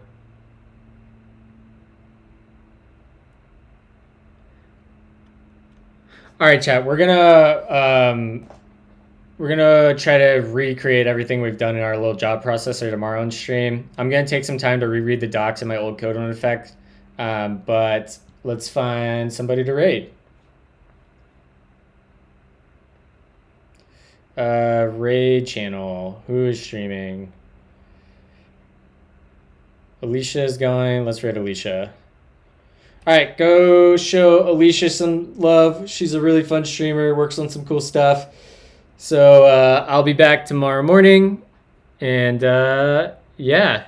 All right, chat. We're gonna try to recreate everything we've done in our little job processor tomorrow on stream. I'm gonna take some time to reread the docs in my old code on effect, but let's find somebody to raid. Raid channel. Who is streaming? Alicia is going. Let's raid Alicia. All right, go show Alicia some love. She's a really fun streamer, works on some cool stuff. So I'll be back tomorrow morning. And yeah,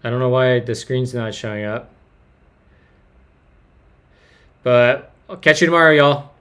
I don't know why the screen's not showing up. But I'll catch you tomorrow, y'all.